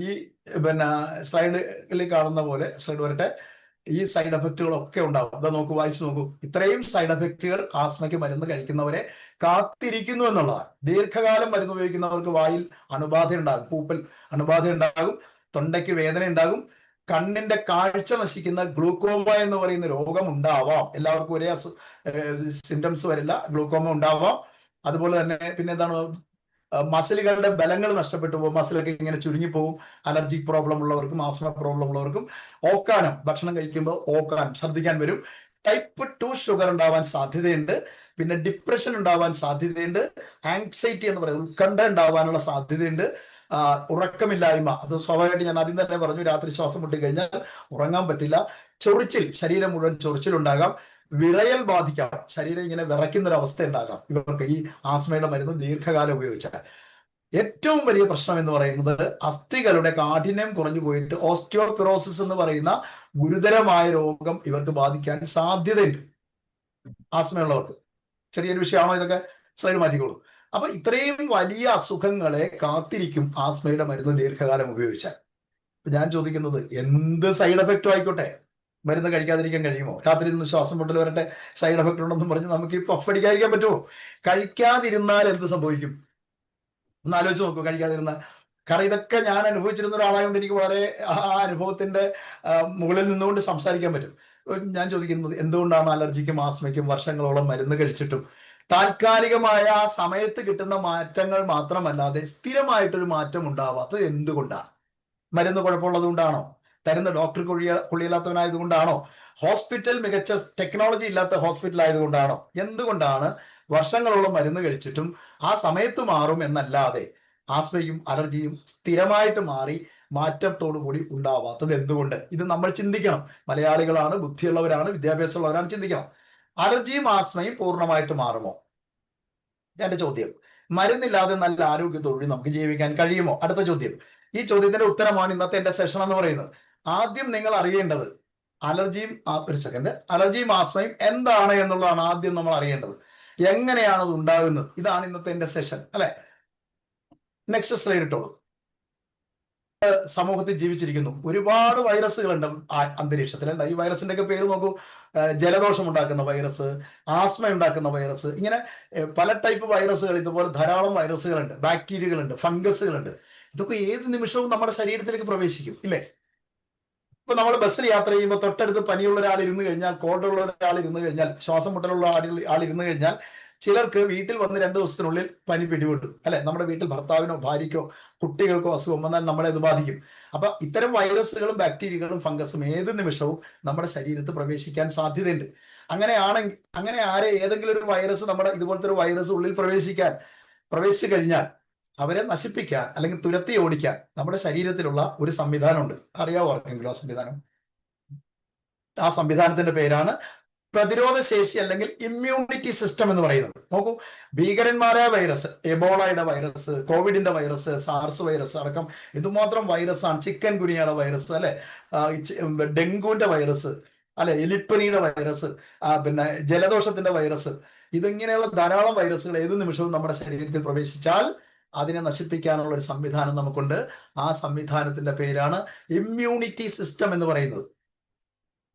ഈ സ്ലൈഡിൽ കാണുന്ന പോലെ, സ്ലൈഡ് വരട്ടെ, ഈ സൈഡ് എഫക്റ്റുകളൊക്കെ ഉണ്ടാവും. അതാ നോക്കൂ, വായിച്ചു നോക്കൂ. ഇത്രയും സൈഡ് എഫക്റ്റുകൾ ആസ്മയ്ക്ക് മരുന്ന് കഴിക്കുന്നവരെ കാത്തിരിക്കുന്നു എന്നുള്ളതാണ്. ദീർഘകാലം മരുന്ന് ഉപയോഗിക്കുന്നവർക്ക് വായിൽ അണുബാധ ഉണ്ടാകും, പൂപ്പൽ അണുബാധ ഉണ്ടാകും, തൊണ്ടയ്ക്ക് വേദന ഉണ്ടാകും, കണ്ണിന്റെ കാഴ്ച നശിക്കുന്ന ഗ്ലൂക്കോമ എന്ന് പറയുന്ന രോഗം ഉണ്ടാവാം. എല്ലാവർക്കും ഒരേ സിംറ്റംസ് വരില്ല, ഗ്ലൂക്കോമ ഉണ്ടാവാം. അതുപോലെ തന്നെ പിന്നെ എന്താണ്, മസിലുകളുടെ ബലങ്ങൾ നഷ്ടപ്പെട്ടു പോകും, മസിലൊക്കെ ഇങ്ങനെ ചുരുങ്ങിപ്പോകും. അലർജിക് പ്രോബ്ലം ഉള്ളവർക്കും ആസ്മ പ്രോബ്ലം ഉള്ളവർക്കും ഓക്കാനം, ഭക്ഷണം കഴിക്കുമ്പോൾ ഓക്കാനം, ഛർദ്ദിക്കാൻ വരും. ടൈപ്പ് 2 ഷുഗർ ഉണ്ടാവാൻ സാധ്യതയുണ്ട്. പിന്നെ ഡിപ്രഷൻ ഉണ്ടാവാൻ സാധ്യതയുണ്ട്. ആങ്സൈറ്റി എന്ന് പറയുന്നത് ഉത്കണ്ഠ ഉണ്ടാവാനുള്ള സാധ്യതയുണ്ട്. ഉറക്കമില്ലായ്മ, അത് സ്വാഭാവികമായിട്ട് ഞാൻ ആദ്യം തന്നെ പറഞ്ഞു, രാത്രി ശ്വാസം മുട്ടി കഴിഞ്ഞാൽ ഉറങ്ങാൻ പറ്റില്ല. ചൊറിച്ചിൽ, ശരീരം മുഴുവൻ ചൊറിച്ചിലുണ്ടാകാം. വിറയൽ ബാധിക്കാം, ശരീരം ഇങ്ങനെ വിറയ്ക്കുന്ന ഒരു അവസ്ഥ ഉണ്ടാകാം ഇവർക്ക് ഈ ആസ്മയുടെ മരുന്ന് ദീർഘകാലം ഉപയോഗിച്ചാൽ. ഏറ്റവും വലിയ പ്രശ്നം എന്ന് പറയുന്നത് അസ്ഥികളുടെ കാഠിന്യം കുറഞ്ഞു പോയിട്ട് ഓസ്റ്റിയോപിറോസിസ് എന്ന് പറയുന്ന ഗുരുതരമായ രോഗം ഇവർക്ക് ബാധിക്കാൻ സാധ്യതയുണ്ട് ആസ്മയുള്ളവർക്ക്. ചെറിയൊരു വിഷയമാണോ ഇതൊക്കെ? സ്ലൈഡ് മാറ്റിക്കോളൂ. അപ്പൊ ഇത്രയും വലിയ അസുഖങ്ങളെ കാത്തിരിക്കും ആസ്മയുടെ മരുന്ന് ദീർഘകാലം ഉപയോഗിച്ചാൽ. ഞാൻ ചോദിക്കുന്നത്, എന്ത് സൈഡ് എഫക്റ്റും ആയിക്കോട്ടെ, മരുന്ന് കഴിക്കാതിരിക്കാൻ കഴിയുമോ? രാത്രി നിന്ന് ശ്വാസം മുട്ടൽ വരട്ടെ, സൈഡ് എഫക്ട് ഉണ്ടെന്നും പറഞ്ഞ് നമുക്ക് ഈ പഫ് അടിക്കാതിരിക്കാൻ പറ്റുമോ? കഴിക്കാതിരുന്നാൽ എന്ത് സംഭവിക്കും ഒന്ന് ആലോചിച്ച് നോക്കൂ. കഴിക്കാതിരുന്നാൽ, കാരണം ഇതൊക്കെ ഞാൻ അനുഭവിച്ചിരുന്ന ഒരാളായതുകൊണ്ട് എനിക്ക് വളരെ ആ അനുഭവത്തിന്റെ മുകളിൽ നിന്നുകൊണ്ട് സംസാരിക്കാൻ പറ്റും. ഞാൻ ചോദിക്കുന്നത്, എന്തുകൊണ്ടാണ് അലർജിക്കും ആസ്മയ്ക്കും വർഷങ്ങളോളം മരുന്ന് കഴിച്ചിട്ടും താൽക്കാലികമായ ആ സമയത്ത് കിട്ടുന്ന മാറ്റങ്ങൾ മാത്രമല്ലാതെ സ്ഥിരമായിട്ടൊരു മാറ്റം ഉണ്ടാവാത്തത് എന്തുകൊണ്ടാണ്? മരുന്ന് കുഴപ്പമുള്ളത് കൊണ്ടാണോ? തരുന്ന ഡോക്ടർ കൊള്ളിയല്ലാത്തവനായതുകൊണ്ടാണോ? ഹോസ്പിറ്റൽ മികച്ച ടെക്നോളജി ഇല്ലാത്ത ഹോസ്പിറ്റൽ ആയതുകൊണ്ടാണോ? എന്തുകൊണ്ടാണ് വർഷങ്ങളോളം മരുന്ന് കഴിച്ചിട്ടും ആ സമയത്ത് മാറും എന്നല്ലാതെ ആസ്മയും അലർജിയും സ്ഥിരമായിട്ട് മാറി മാറ്റത്തോടു കൂടി ഉണ്ടാവാത്തത് എന്തുകൊണ്ട്? ഇത് നമ്മൾ ചിന്തിക്കണം. മലയാളികളാണ്, ബുദ്ധിയുള്ളവരാണ്, വിദ്യാഭ്യാസമുള്ളവരാണ്, ചിന്തിക്കണം. അലർജിയും ആസ്മയും പൂർണ്ണമായിട്ട് മാറുമോ? എന്റെ ചോദ്യം. മരുന്നില്ലാതെ നല്ല ആരോഗ്യത്തോടുകൂടി നമുക്ക് ജീവിക്കാൻ കഴിയുമോ? അടുത്ത ചോദ്യം. ഈ ചോദ്യത്തിന്റെ ഉത്തരമാണ് ഇന്നത്തെ എന്റെ സെഷൻ എന്ന് പറയുന്നത്. ആദ്യം നിങ്ങൾ അറിയേണ്ടത് അലർജിയും ആസ്മയും എന്താണ് എന്നുള്ളതാണ് ആദ്യം നമ്മൾ അറിയേണ്ടത്. എങ്ങനെയാണ് അത് ഉണ്ടാകുന്നത്? ഇതാണ് ഇന്നത്തെ എന്റെ സെഷൻ, അല്ലെ? നെക്സ്റ്റ് സ്ലൈഡ് ഇട്ടോളൂ. സമൂഹത്തിൽ ജീവിച്ചിരിക്കുന്നു ഒരുപാട് വൈറസുകളുണ്ട് അന്തരീക്ഷത്തിൽ, അല്ല? ഈ വൈറസിന്റെ ഒക്കെ പേര് നോക്കൂ. ജലദോഷം ഉണ്ടാക്കുന്ന വൈറസ്, ആസ്മ ഉണ്ടാക്കുന്ന വൈറസ്, ഇങ്ങനെ പല ടൈപ്പ് വൈറസുകൾ, ഇതുപോലെ ധാരാളം വൈറസുകളുണ്ട്, ബാക്ടീരിയകളുണ്ട്, ഫംഗസുകളുണ്ട്. ഇതൊക്കെ ഏത് നിമിഷവും നമ്മുടെ ശരീരത്തിലേക്ക് പ്രവേശിക്കും, ഇല്ലേ? ഇപ്പൊ നമ്മൾ ബസ്സിൽ യാത്ര ചെയ്യുമ്പോൾ തൊട്ടടുത്ത് പനിയുള്ള ഒരാൾ ഇരുന്ന് കഴിഞ്ഞാൽ, കോൾഡുള്ള ഒരാൾ ഇരുന്ന് കഴിഞ്ഞാൽ, ശ്വാസം മുട്ടലുള്ള ആൾ ഇരുന്ന് കഴിഞ്ഞാൽ, ചിലർക്ക് വീട്ടിൽ വന്ന് 2 ദിവസത്തിനുള്ളിൽ പനി പിടിപെട്ടു, അല്ലെ? നമ്മുടെ വീട്ടിൽ ഭർത്താവിനോ ഭാര്യയ്ക്കോ കുട്ടികൾക്കോ അസുഖം വന്നാൽ നമ്മളെ അത് ബാധിക്കും. അപ്പൊ ഇത്തരം വൈറസുകളും ബാക്ടീരിയകളും ഫംഗസും ഏത് നിമിഷവും നമ്മുടെ ശരീരത്തിൽ പ്രവേശിക്കാൻ സാധ്യതയുണ്ട്. അങ്ങനെ ഏതെങ്കിലും ഒരു വൈറസ്, നമ്മുടെ ഇതുപോലത്തെ ഒരു വൈറസ് ഉള്ളിൽ പ്രവേശിച്ചു കഴിഞ്ഞാൽ അവരെ നശിപ്പിക്കാൻ അല്ലെങ്കിൽ തുരത്തി ഓടിക്കാൻ നമ്മുടെ ശരീരത്തിലുള്ള ഒരു സംവിധാനമുണ്ട്. അറിയാവോ ആർക്കെങ്കിലും ആ സംവിധാനം? ആ സംവിധാനത്തിന്റെ പേരാണ് പ്രതിരോധ ശേഷി അല്ലെങ്കിൽ ഇമ്മ്യൂണിറ്റി സിസ്റ്റം എന്ന് പറയുന്നത്. നോക്കൂ, ഭീകരന്മാരായ വൈറസ്, എബോളയുടെ വൈറസ്, കോവിഡിന്റെ വൈറസ്, സാർസ് വൈറസ് അടക്കം എന്തുമാത്രം വൈറസാണ്. ചിക്കൻ ഗുനിയയുടെ വൈറസ്, അല്ലെ? ഡെങ്കുവിന്റെ വൈറസ്, അല്ലെ? എലിപ്പനിയുടെ വൈറസ്, പിന്നെ ജലദോഷത്തിന്റെ വൈറസ്, ഇതിങ്ങനെയുള്ള ധാരാളം വൈറസുകൾ ഏത് നിമിഷവും നമ്മുടെ ശരീരത്തിൽ പ്രവേശിച്ചാൽ അതിനെ നശിപ്പിക്കാനുള്ള ഒരു സംവിധാനം നമുക്കുണ്ട്. ആ സംവിധാനത്തിന്റെ പേരാണ് ഇമ്മ്യൂണിറ്റി സിസ്റ്റം എന്ന് പറയുന്നത്.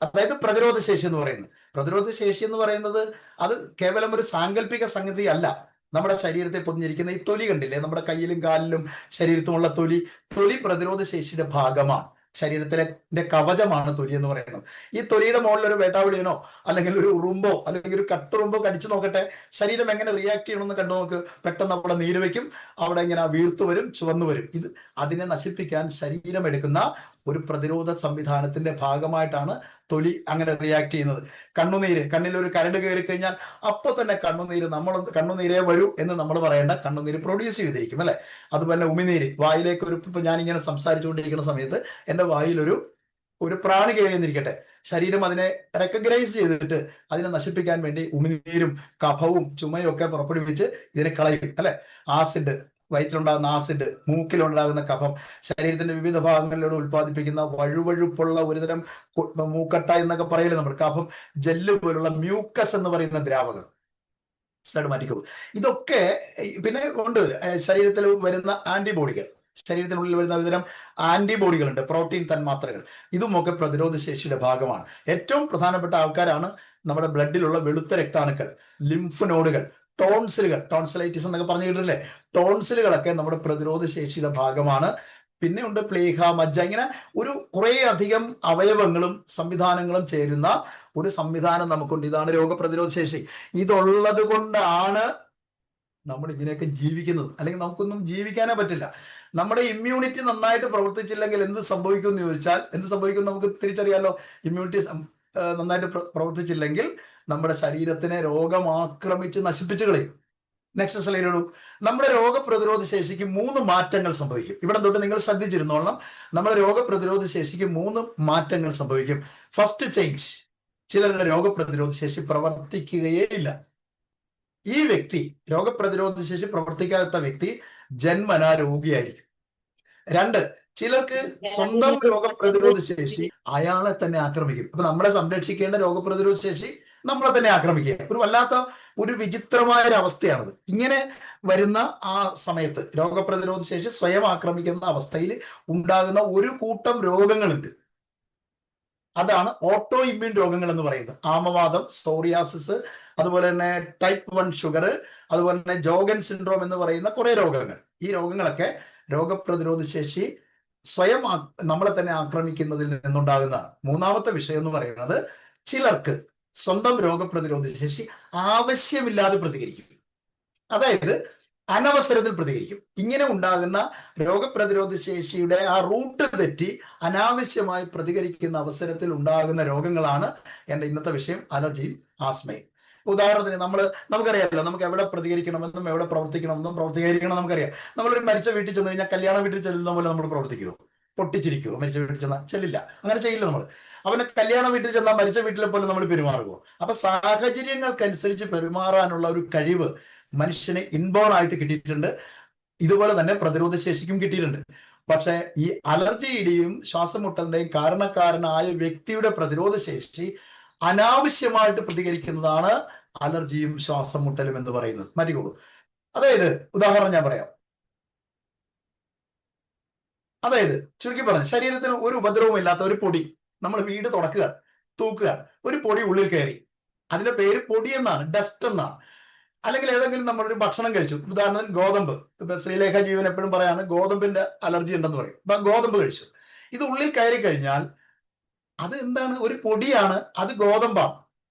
അതായത് പ്രതിരോധ ശേഷി എന്ന് പറയുന്നത്. പ്രതിരോധ ശേഷി എന്ന് പറയുന്നത് അത് കേവലം ഒരു സാങ്കല്പിക സംഗതി അല്ല. നമ്മുടെ ശരീരത്തെ പൊതിഞ്ഞിരിക്കുന്ന ഈ തൊലി കണ്ടില്ലേ? നമ്മുടെ കയ്യിലും കാലിലും ശരീരത്തുമുള്ള തൊലി പ്രതിരോധ ശേഷിയുടെ ഭാഗമാണ്. ശരീരത്തിലെ കവചമാണ് തൊലി എന്ന് പറയുന്നത്. ഈ തൊലിയുടെ മുകളിൽ ഒരു വേട്ടാവിളിയനോ അല്ലെങ്കിൽ ഒരു ഉറുമ്പോ അല്ലെങ്കിൽ ഒരു കട്ടുറുമ്പോ കടിച്ചു നോക്കട്ടെ, ശരീരം എങ്ങനെ റിയാക്ട് ചെയ്യണമെന്ന് കണ്ടു നോക്ക്. പെട്ടെന്ന് അവിടെ നീര് വെക്കും, അവിടെ ഇങ്ങനെ വീർത്തു വരും, ചുവന്നു വരും. ഇത് അതിനെ നശിപ്പിക്കാൻ ശരീരം എടുക്കുന്ന ഒരു പ്രതിരോധ സംവിധാനത്തിന്റെ ഭാഗമായിട്ടാണ് തൊലി അങ്ങനെ റിയാക്ട് ചെയ്യുന്നത്. കണ്ണിൽ ഒരു കരട് കയറി കഴിഞ്ഞാൽ അപ്പൊ തന്നെ കണ്ണുനീരേ വരൂ എന്ന് നമ്മൾ പറയേണ്ട, കണ്ണുനീര് പ്രൊഡ്യൂസ് ചെയ്തിരിക്കും, അല്ലെ? അതുപോലെ ഉമിനീര്, വായിലേക്ക് ഇപ്പൊ ഞാനിങ്ങനെ സംസാരിച്ചുകൊണ്ടിരിക്കുന്ന സമയത്ത് എന്റെ വായിൽ ഒരു പ്രാണി കയറിയെന്നിരിക്കട്ടെ, ശരീരം അതിനെ റെക്കഗ്നൈസ് ചെയ്തിട്ട് അതിനെ നശിപ്പിക്കാൻ വേണ്ടി ഉമിനീരും കഫവും ചുമയും ഒക്കെ പുറപ്പെടുവിച്ച് ഇതിനെ കളയും, അല്ലെ? ആസിഡ്, വയറ്റിലുണ്ടാകുന്ന ആസിഡ്, മൂക്കിലുണ്ടാകുന്ന കഫം, ശരീരത്തിന്റെ വിവിധ ഭാഗങ്ങളിലൂടെ ഉത്പാദിപ്പിക്കുന്ന വഴുവഴുപ്പുള്ള ഒരുതരം മൂക്കട്ട എന്നൊക്കെ പറയില്ലേ നമ്മൾ, കഫം, ജെല്ല് പോലുള്ള മ്യൂക്കസ് എന്ന് പറയുന്ന ദ്രാവകം, സ്ലൈഡ് മാറ്റിക്കോ. ഇതൊക്കെ പിന്നെ ഉണ്ട് ശരീരത്തിൽ വരുന്ന ആന്റിബോഡികൾ, ശരീരത്തിനുള്ളിൽ വരുന്ന ഒരുതരം ആന്റിബോഡികളുണ്ട്, പ്രോട്ടീൻ തന്മാത്രകൾ. ഇതുമൊക്കെ പ്രതിരോധ ശേഷിയുടെ ഭാഗമാണ്. ഏറ്റവും പ്രധാനപ്പെട്ട ആൾക്കാരാണ് നമ്മുടെ ബ്ലഡിലുള്ള വെളുത്ത രക്താണുക്കൾ, ലിംഫ് നോഡുകൾ, ടോൺസിലൈറ്റിസ് എന്നൊക്കെ പറഞ്ഞു കേട്ടില്ലേ? ടോൺസിലുകളൊക്കെ നമ്മുടെ പ്രതിരോധ ശേഷിയുടെ ഭാഗമാണ്. പിന്നെ ഉണ്ട് പ്ലീഹ, മജ്ജ, ഇങ്ങനെ കുറെ അധികം അവയവങ്ങളും സംവിധാനങ്ങളും ചേരുന്ന ഒരു സംവിധാനം നമുക്കുണ്ട്. ഇതാണ് രോഗപ്രതിരോധ ശേഷി. ഇതുള്ളത് കൊണ്ടാണ് നമ്മൾ ഇതിനെയൊക്കെ ജീവിക്കുന്നത്. അല്ലെങ്കിൽ നമുക്കൊന്നും ജീവിക്കാനേ പറ്റില്ല. നമ്മുടെ ഇമ്മ്യൂണിറ്റി നന്നായിട്ട് പ്രവർത്തിച്ചില്ലെങ്കിൽ എന്ത് സംഭവിക്കും എന്ന് ചോദിച്ചാൽ, എന്ത് സംഭവിക്കും നമുക്ക് തിരിച്ചറിയാലോ. ഇമ്മ്യൂണിറ്റി നന്നായിട്ട് പ്രവർത്തിച്ചില്ലെങ്കിൽ നമ്മുടെ ശരീരത്തിനെ രോഗം ആക്രമിച്ച് നശിപ്പിച്ചു കളയും. നെക്സ്റ്റ് സ്ലൈഡ് ഇടൂ. നമ്മുടെ രോഗപ്രതിരോധ ശേഷിക്ക് 3 മാറ്റങ്ങൾ സംഭവിക്കും. ഇവിടെ തൊട്ട് നിങ്ങൾ ശ്രദ്ധിച്ചിരുന്നോളണം. നമ്മുടെ രോഗപ്രതിരോധ ശേഷിക്ക് 3 മാറ്റങ്ങൾ സംഭവിക്കും. ഫസ്റ്റ് ചേഞ്ച്, ചിലരുടെ രോഗപ്രതിരോധ ശേഷി പ്രവർത്തിക്കുകയേ ഇല്ല. ഈ വ്യക്തി, രോഗപ്രതിരോധ ശേഷി പ്രവർത്തിക്കാത്ത വ്യക്തി ജന്മനാ രോഗിയായിരിക്കും. 2, ചിലർക്ക് സ്വന്തം രോഗപ്രതിരോധ ശേഷി അയാളെ തന്നെ ആക്രമിക്കും. അപ്പൊ നമ്മളെ സംരക്ഷിക്കേണ്ട രോഗപ്രതിരോധ ശേഷി നമ്മളെ തന്നെ ആക്രമിക്കുക. ഒരു വിചിത്രമായ ഒരു അവസ്ഥയാണത്. ഇങ്ങനെ വരുന്ന ആ സമയത്ത് രോഗപ്രതിരോധ ശേഷി സ്വയം ആക്രമിക്കുന്ന അവസ്ഥയിൽ ഉണ്ടാകുന്ന ഒരു കൂട്ടം രോഗങ്ങളുണ്ട്. അതാണ് ഓട്ടോ ഇമ്മ്യൂൺ രോഗങ്ങൾ എന്ന് പറയുന്നത്. ആമവാദം, സോറിയാസിസ്, അതുപോലെ തന്നെ ടൈപ്പ് 1 ഷുഗർ, അതുപോലെ തന്നെ ജോഗൻ സിൻഡ്രോം എന്ന് പറയുന്ന കുറെ രോഗങ്ങൾ. ഈ രോഗങ്ങളൊക്കെ രോഗപ്രതിരോധ ശേഷി സ്വയം നമ്മളെ തന്നെ ആക്രമിക്കുന്നതിൽ നിന്നുണ്ടാകുന്നതാണ്. മൂന്നാമത്തെ വിഷയം എന്ന് പറയുന്നത് ചിലർക്ക് സ്വന്തം രോഗപ്രതിരോധ ശേഷി ആവശ്യമില്ലാതെ പ്രതികരിക്കും, അതായത് അനവസരത്തിൽ പ്രതികരിക്കും. ഇങ്ങനെ ഉണ്ടാകുന്ന രോഗപ്രതിരോധ ശേഷിയുടെ ആ റൂട്ട് തെറ്റി അനാവശ്യമായി പ്രതികരിക്കുന്ന അവസരത്തിൽ ഉണ്ടാകുന്ന രോഗങ്ങളാണ് എൻ്റെ ഇന്നത്തെ വിഷയം, അലർജിയും ആസ്മയും. ഉദാഹരണത്തിന് നമുക്കറിയാമല്ലോ, നമുക്ക് എവിടെ പ്രതികരിക്കണമെന്നും എവിടെ പ്രവർത്തിക്കണമെന്നും പ്രതികരിക്കണം നമുക്കറിയാം. നമ്മളൊരു മരിച്ച വീട്ടിൽ ചെന്ന് കഴിഞ്ഞാൽ കല്യാണ വീട്ടിൽ ചെല്ലുന്ന പോലെ നമ്മൾ പ്രവർത്തിക്കുമോ? പൊട്ടിച്ചിരിക്കുമോ? മരിച്ച വീട്ടിൽ ചെന്നാൽ ചെല്ലില്ല, അങ്ങനെ ചെയ്യില്ല നമ്മൾ. അവന് കല്യാണ വീട്ടിൽ ചെന്നാൽ മരിച്ച വീട്ടിലെ പോലെ നമ്മൾ പെരുമാറുമോ? അപ്പൊ സാഹചര്യങ്ങൾക്കനുസരിച്ച് പെരുമാറാനുള്ള ഒരു കഴിവ് മനുഷ്യന് ഇൻബോൺ ആയിട്ട് കിട്ടിയിട്ടുണ്ട്. ഇതുപോലെ തന്നെ പ്രതിരോധ ശേഷിക്കും കിട്ടിയിട്ടുണ്ട്. പക്ഷെ ഈ അലർജിയുടെയും ശ്വാസമുട്ടലിന്റെയും കാരണക്കാരനായ വ്യക്തിയുടെ പ്രതിരോധ ശേഷി അനാവശ്യമായിട്ട് പ്രതികരിക്കുന്നതാണ് അലർജിയും ശ്വാസം മുട്ടലും എന്ന് പറയുന്നത്. മാറ്റിക്കോളൂ. അതായത് ഉദാഹരണം ഞാൻ പറയാം. അതായത് ചുരുക്കി പറഞ്ഞ, ശരീരത്തിന് ഒരു ഉപദ്രവവും ഇല്ലാത്ത ഒരു പൊടി നമ്മൾ വീട് തുടക്കുക, തൂക്കുക, ഒരു പൊടി ഉള്ളിൽ കയറി, അതിന്റെ പേര് പൊടി എന്നാണ്, ഡസ്റ്റ് എന്നാണ്. അല്ലെങ്കിൽ ഏതെങ്കിലും നമ്മളൊരു ഭക്ഷണം കഴിച്ചു, ഉദാഹരണത്തിന് ഗോതമ്പ്. ഇപ്പൊ ശ്രീലേഖ ജീവൻ എപ്പോഴും പറയാണ് ഗോതമ്പിന്റെ അലർജി ഉണ്ടെന്ന് പറയും. ഇപ്പൊ ഗോതമ്പ് കഴിച്ചു, ഇത് ഉള്ളിൽ കയറി കഴിഞ്ഞാൽ അത് എന്താണ്? ഒരു പൊടിയാണ്, അത് ഗോതമ്പാണ്.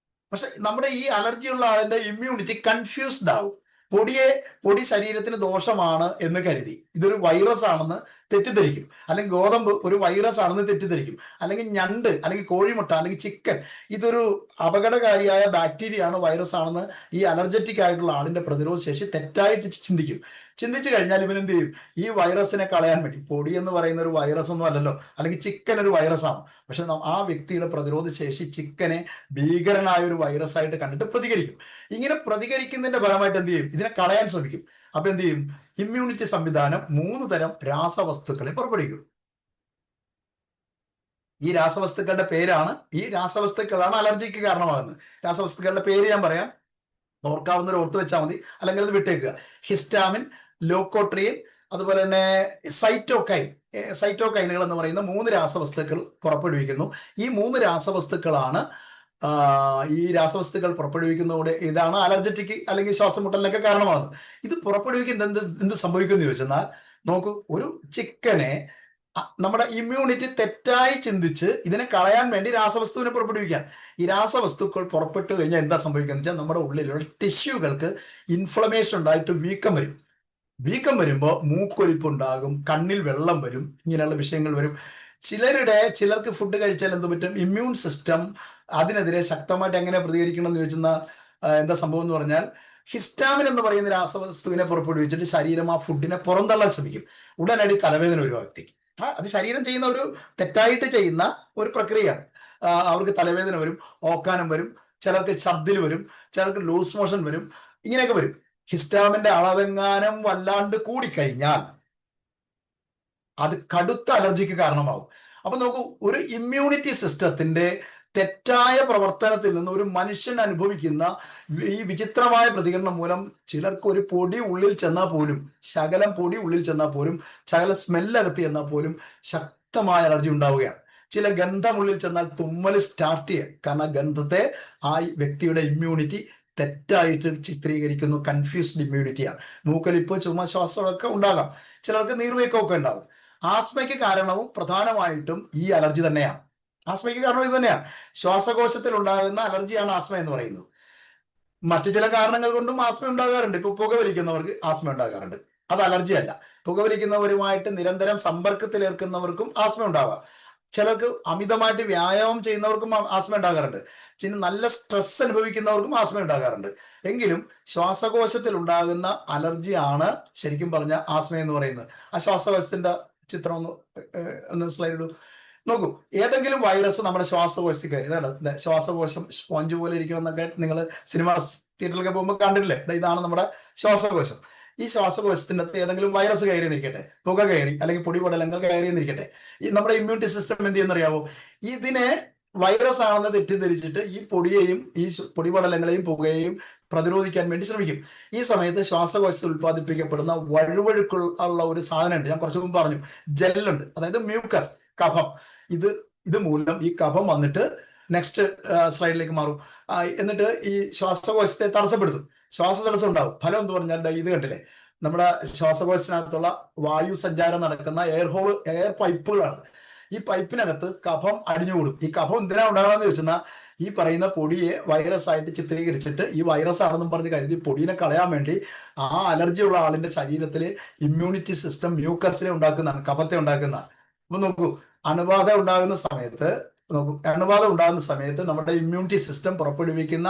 പക്ഷെ നമ്മുടെ ഈ അലർജി ഉള്ള ആളിന്റെ ഇമ്മ്യൂണിറ്റി കൺഫ്യൂസ്ഡ് ആവും. പൊടി ശരീരത്തിന് ദോഷമാണ് എന്ന് കരുതി ഇതൊരു വൈറസ് ആണെന്ന് തെറ്റിദ്ധരിക്കും, അല്ലെങ്കിൽ ഗോതമ്പ് ഒരു വൈറസ് ആണെന്ന് തെറ്റിദ്ധരിക്കും, അല്ലെങ്കിൽ ഞണ്ട്, അല്ലെങ്കിൽ കോഴിമുട്ട, അല്ലെങ്കിൽ ചിക്കൻ ഇതൊരു അപകടകാരിയായ ബാക്ടീരിയ ആണ്, വൈറസ് ആണെന്ന് ഈ അലർജറ്റിക് ആയിട്ടുള്ള ആളിന്റെ പ്രതിരോധ ശേഷി തെറ്റായിട്ട് ചിന്തിക്കും. ചിന്തിച്ചു കഴിഞ്ഞാൽ ഇവൻ എന്ത് ചെയ്യും? ഈ വൈറസിനെ കളയാൻ വേണ്ടി, പൊടി എന്ന് പറയുന്ന ഒരു വൈറസ് ഒന്നും അല്ലല്ലോ, അല്ലെങ്കിൽ ചിക്കൻ ഒരു വൈറസ് ആണ്, പക്ഷെ ആ വ്യക്തിയുടെ പ്രതിരോധ ശേഷി ചിക്കനെ ഭീകരനായ ഒരു വൈറസ് ആയിട്ട് കണ്ടിട്ട് പ്രതികരിക്കും. ഇങ്ങനെ പ്രതികരിക്കുന്നതിന്റെ ഫലമായിട്ട് എന്ത് ചെയ്യും? ഇതിനെ കളയാൻ ശ്രമിക്കും. അപ്പൊ എന്ത് ചെയ്യും? ഇമ്മ്യൂണിറ്റി സംവിധാനം 3 തരം രാസവസ്തുക്കളെ പുറപ്പെടുവിക്കും. ഈ രാസവസ്തുക്കളുടെ പേരാണ്, ഈ രാസവസ്തുക്കളാണ് അലർജിക്ക് കാരണമാകുന്നത്. രാസവസ്തുക്കളുടെ പേര് ഞാൻ പറയാം, ഓർക്കാവുന്നവർ ഓർത്ത് വെച്ചാൽ മതി, അല്ലെങ്കിൽ അത് വിട്ടേക്കുക. ഹിസ്റ്റാമിൻ, ലോക്കോട്രിയൻ, അതുപോലെ തന്നെ സൈറ്റോകൈനുകൾ എന്ന് പറയുന്ന 3 രാസവസ്തുക്കൾ പുറപ്പെടുവിക്കുന്നു. ഈ 3 രാസവസ്തുക്കളാണ് ഈ രാസവസ്തുക്കൾ പുറപ്പെടുവിക്കുന്നതോടെ ഇതാണ് അലർജറ്റിക് അല്ലെങ്കിൽ ശ്വാസമുട്ടലിനൊക്കെ കാരണമാകുന്നത്. ഇത് പുറപ്പെടുവിക്കുന്നത് എന്ത് സംഭവിക്കുമെന്ന് ചോദിച്ചെന്നാൽ, നോക്കൂ, ഒരു ചിക്കനെ നമ്മുടെ ഇമ്മ്യൂണിറ്റി തെറ്റായി ചിന്തിച്ച് ഇതിനെ കളയാൻ വേണ്ടി രാസവസ്തുവിനെ പുറപ്പെടുവിക്കാൻ. ഈ രാസവസ്തുക്കൾ പുറപ്പെട്ടു കഴിഞ്ഞാൽ എന്താ സംഭവിക്കുക വെച്ചാൽ, നമ്മുടെ ഉള്ളിലുള്ള ടിഷ്യൂകൾക്ക് ഇൻഫ്ലമേഷൻ ഉണ്ടായിട്ട് വീക്കം വരും. വീക്കം വരുമ്പോൾ മൂക്കൊലിപ്പുണ്ടാകും, കണ്ണിൽ വെള്ളം വരും, ഇങ്ങനെയുള്ള വിഷയങ്ങൾ വരും. ചിലർക്ക് ഫുഡ് കഴിച്ചാൽ എന്ത് പറ്റും? ഇമ്മ്യൂൺ സിസ്റ്റം അതിനെതിരെ ശക്തമായിട്ട് എങ്ങനെ പ്രതികരിക്കണം എന്ന് ചോദിച്ചാൽ എന്താ സംഭവം എന്ന് പറഞ്ഞാൽ, ഹിസ്റ്റാമിൻ എന്ന് പറയുന്ന രാസവസ്തുവിനെ പുറപ്പെടുവിച്ചിട്ട് ശരീരം ആ ഫുഡിനെ പുറന്തള്ളാൻ ശ്രമിക്കും. ഉടനടി തലവേദന ഒരു വ്യക്തിക്ക്. അത് ശരീരം ചെയ്യുന്ന ഒരു തെറ്റായിട്ട് ചെയ്യുന്ന ഒരു പ്രക്രിയയാണ്. അവർക്ക് തലവേദന വരും, ഓക്കാനം വരും, ചിലർക്ക് ഛർദിൽ വരും, ചിലർക്ക് ലൂസ് മോഷൻ വരും, ഇങ്ങനെയൊക്കെ വരും. ഹിസ്റ്റാമിന്റെ അളവെങ്ങാനം വല്ലാണ്ട് കൂടിക്കഴിഞ്ഞാൽ അത് കടുത്ത അലർജിക്ക് കാരണമാകും. അപ്പൊ നോക്കൂ, ഒരു ഇമ്മ്യൂണിറ്റി സിസ്റ്റത്തിന്റെ തെറ്റായ പ്രവർത്തനത്തിൽ നിന്ന് ഒരു മനുഷ്യൻ അനുഭവിക്കുന്ന ഈ വിചിത്രമായ പ്രതികരണം മൂലം ചിലർക്ക് ഒരു പൊടി ഉള്ളിൽ ചെന്നാൽ പോലും, ശകലം പൊടി ഉള്ളിൽ ചെന്നാൽ പോലും, ശകലം സ്മെല്ലകത്ത് ചെന്നാൽ പോലും ശക്തമായ അലർജി ഉണ്ടാവുകയാണ്. ചില ഗന്ധം ഉള്ളിൽ ചെന്നാൽ തുമ്മൽ സ്റ്റാർട്ട് ചെയ്യാം. കാരണം ഗന്ധത്തെ ആ വ്യക്തിയുടെ ഇമ്മ്യൂണിറ്റി തെറ്റായിട്ട് ചിത്രീകരിക്കുന്നു. കൺഫ്യൂസ്ഡ് ഇമ്മ്യൂണിറ്റിയാണ്. മൂക്കൊലിപ്പ്, ചുമ, ശ്വാസമൊക്കെ ഉണ്ടാകാം. ചിലർക്ക് നീർവീക്കമൊക്കെ ഉണ്ടാകും. ആസ്മയ്ക്ക് കാരണവും പ്രധാനമായിട്ടും ഈ അലർജി തന്നെയാണ്. ആസ്മയ്ക്ക് കാരണം ഇത് തന്നെയാണ്. ശ്വാസകോശത്തിൽ ഉണ്ടാകുന്ന അലർജിയാണ് ആസ്മ എന്ന് പറയുന്നത്. മറ്റു ചില കാരണങ്ങൾ കൊണ്ടും ആസ്മ ഉണ്ടാകാറുണ്ട്. ഇപ്പൊ പുകവലിക്കുന്നവർക്ക് ആസ്മ ഉണ്ടാകാറുണ്ട്, അത് അലർജി അല്ല. പുകവലിക്കുന്നവരുമായിട്ട് നിരന്തരം സമ്പർക്കത്തിൽ ഏർക്കുന്നവർക്കും ആസ്മ ഉണ്ടാകാം. ചിലർക്ക് അമിതമായിട്ട് വ്യായാമം ചെയ്യുന്നവർക്കും ആസ്മ ഉണ്ടാകാറുണ്ട്. നല്ല സ്ട്രെസ് അനുഭവിക്കുന്നവർക്കും ആസ്മ ഉണ്ടാകാറുണ്ട്. എങ്കിലും ശ്വാസകോശത്തിൽ ഉണ്ടാകുന്ന അലർജിയാണ് ശരിക്കും പറഞ്ഞ ആസ്മ എന്ന് പറയുന്നത്. ആ ശ്വാസകോശത്തിന്റെ ചിത്രം ഒന്ന് സ്ലൈഡ് ഇടൂ. നോക്കൂ, ഏതെങ്കിലും വൈറസ് നമ്മുടെ ശ്വാസകോശത്തിൽ കയറി, ശ്വാസകോശം സ്പോഞ്ച് പോലെ ഇരിക്കണം എന്നൊക്കെ നിങ്ങൾ സിനിമ തിയേറ്ററിലൊക്കെ പോകുമ്പോൾ കണ്ടിട്ടില്ലേ? ഇതാണ് നമ്മുടെ ശ്വാസകോശം. ഈ ശ്വാസകോശത്തിന്റെ അകത്ത് ഏതെങ്കിലും വൈറസ് കയറി എന്നിരിക്കട്ടെ, പുക കയറി, അല്ലെങ്കിൽ പൊടിപടലങ്ങൾ കയറി എന്നിരിക്കട്ടെ, ഈ നമ്മുടെ ഇമ്മ്യൂണിറ്റി സിസ്റ്റം എന്ത് ചെയ്യുന്നറിയാവോ? ഇതിനെ വൈറസ് ആണെന്ന് തെറ്റിദ്ധരിച്ചിട്ട് ഈ പൊടിയെയും ഈ പൊടിപടലങ്ങളെയും പുകയെയും പ്രതിരോധിക്കാൻ വേണ്ടി ശ്രമിക്കും. ഈ സമയത്ത് ശ്വാസകോശത്തിൽ ഉത്പാദിപ്പിക്കപ്പെടുന്ന വഴുവഴുക്കുള്ള ഒരു സാധനമുണ്ട്. ഞാൻ കുറച്ചു മുമ്പ് പറഞ്ഞു, ജെല്ലുണ്ട്, അതായത് മ്യൂക്കസ്, കഫം. ഇത് ഇത് മൂലം ഈ കഫം വന്നിട്ട് നെക്സ്റ്റ് സ്ലൈഡിലേക്ക് മാറും. എന്നിട്ട് ഈ ശ്വാസകോശത്തെ തടസ്സപ്പെടുത്തും. ശ്വാസതടസ്സം ഉണ്ടാവും. ഫലം എന്ന് പറഞ്ഞാൽ ഇത് കണ്ടില്ലേ, നമ്മുടെ ശ്വാസകോശത്തിനകത്തുള്ള വായു സഞ്ചാരം നടക്കുന്ന എയർ പൈപ്പുകളാണ്. ഈ പൈപ്പിനകത്ത് കഫം അടിഞ്ഞുകൂടും. ഈ കഫം എന്തിനാ ഉണ്ടാകണമെന്ന് ചോദിച്ചാൽ ഈ പറയുന്ന പൊടിയെ വൈറസ് ആയിട്ട് ചിത്രീകരിച്ചിട്ട് ഈ വൈറസ് ആണെന്നും പറഞ്ഞ് കരുതി പൊടിയെ കളയാൻ വേണ്ടി ആ അലർജി ഉള്ള ആളിന്റെ ശരീരത്തില് ഇമ്മ്യൂണിറ്റി സിസ്റ്റം മ്യൂക്കസിനെ ഉണ്ടാക്കുന്നതാണ്, കഫത്തെ ഉണ്ടാക്കുന്നതാണ്. അപ്പൊ നോക്കൂ, അണുബാധ ഉണ്ടാകുന്ന സമയത്ത് നമ്മുടെ ഇമ്മ്യൂണിറ്റി സിസ്റ്റം പുറപ്പെടുവിക്കുന്ന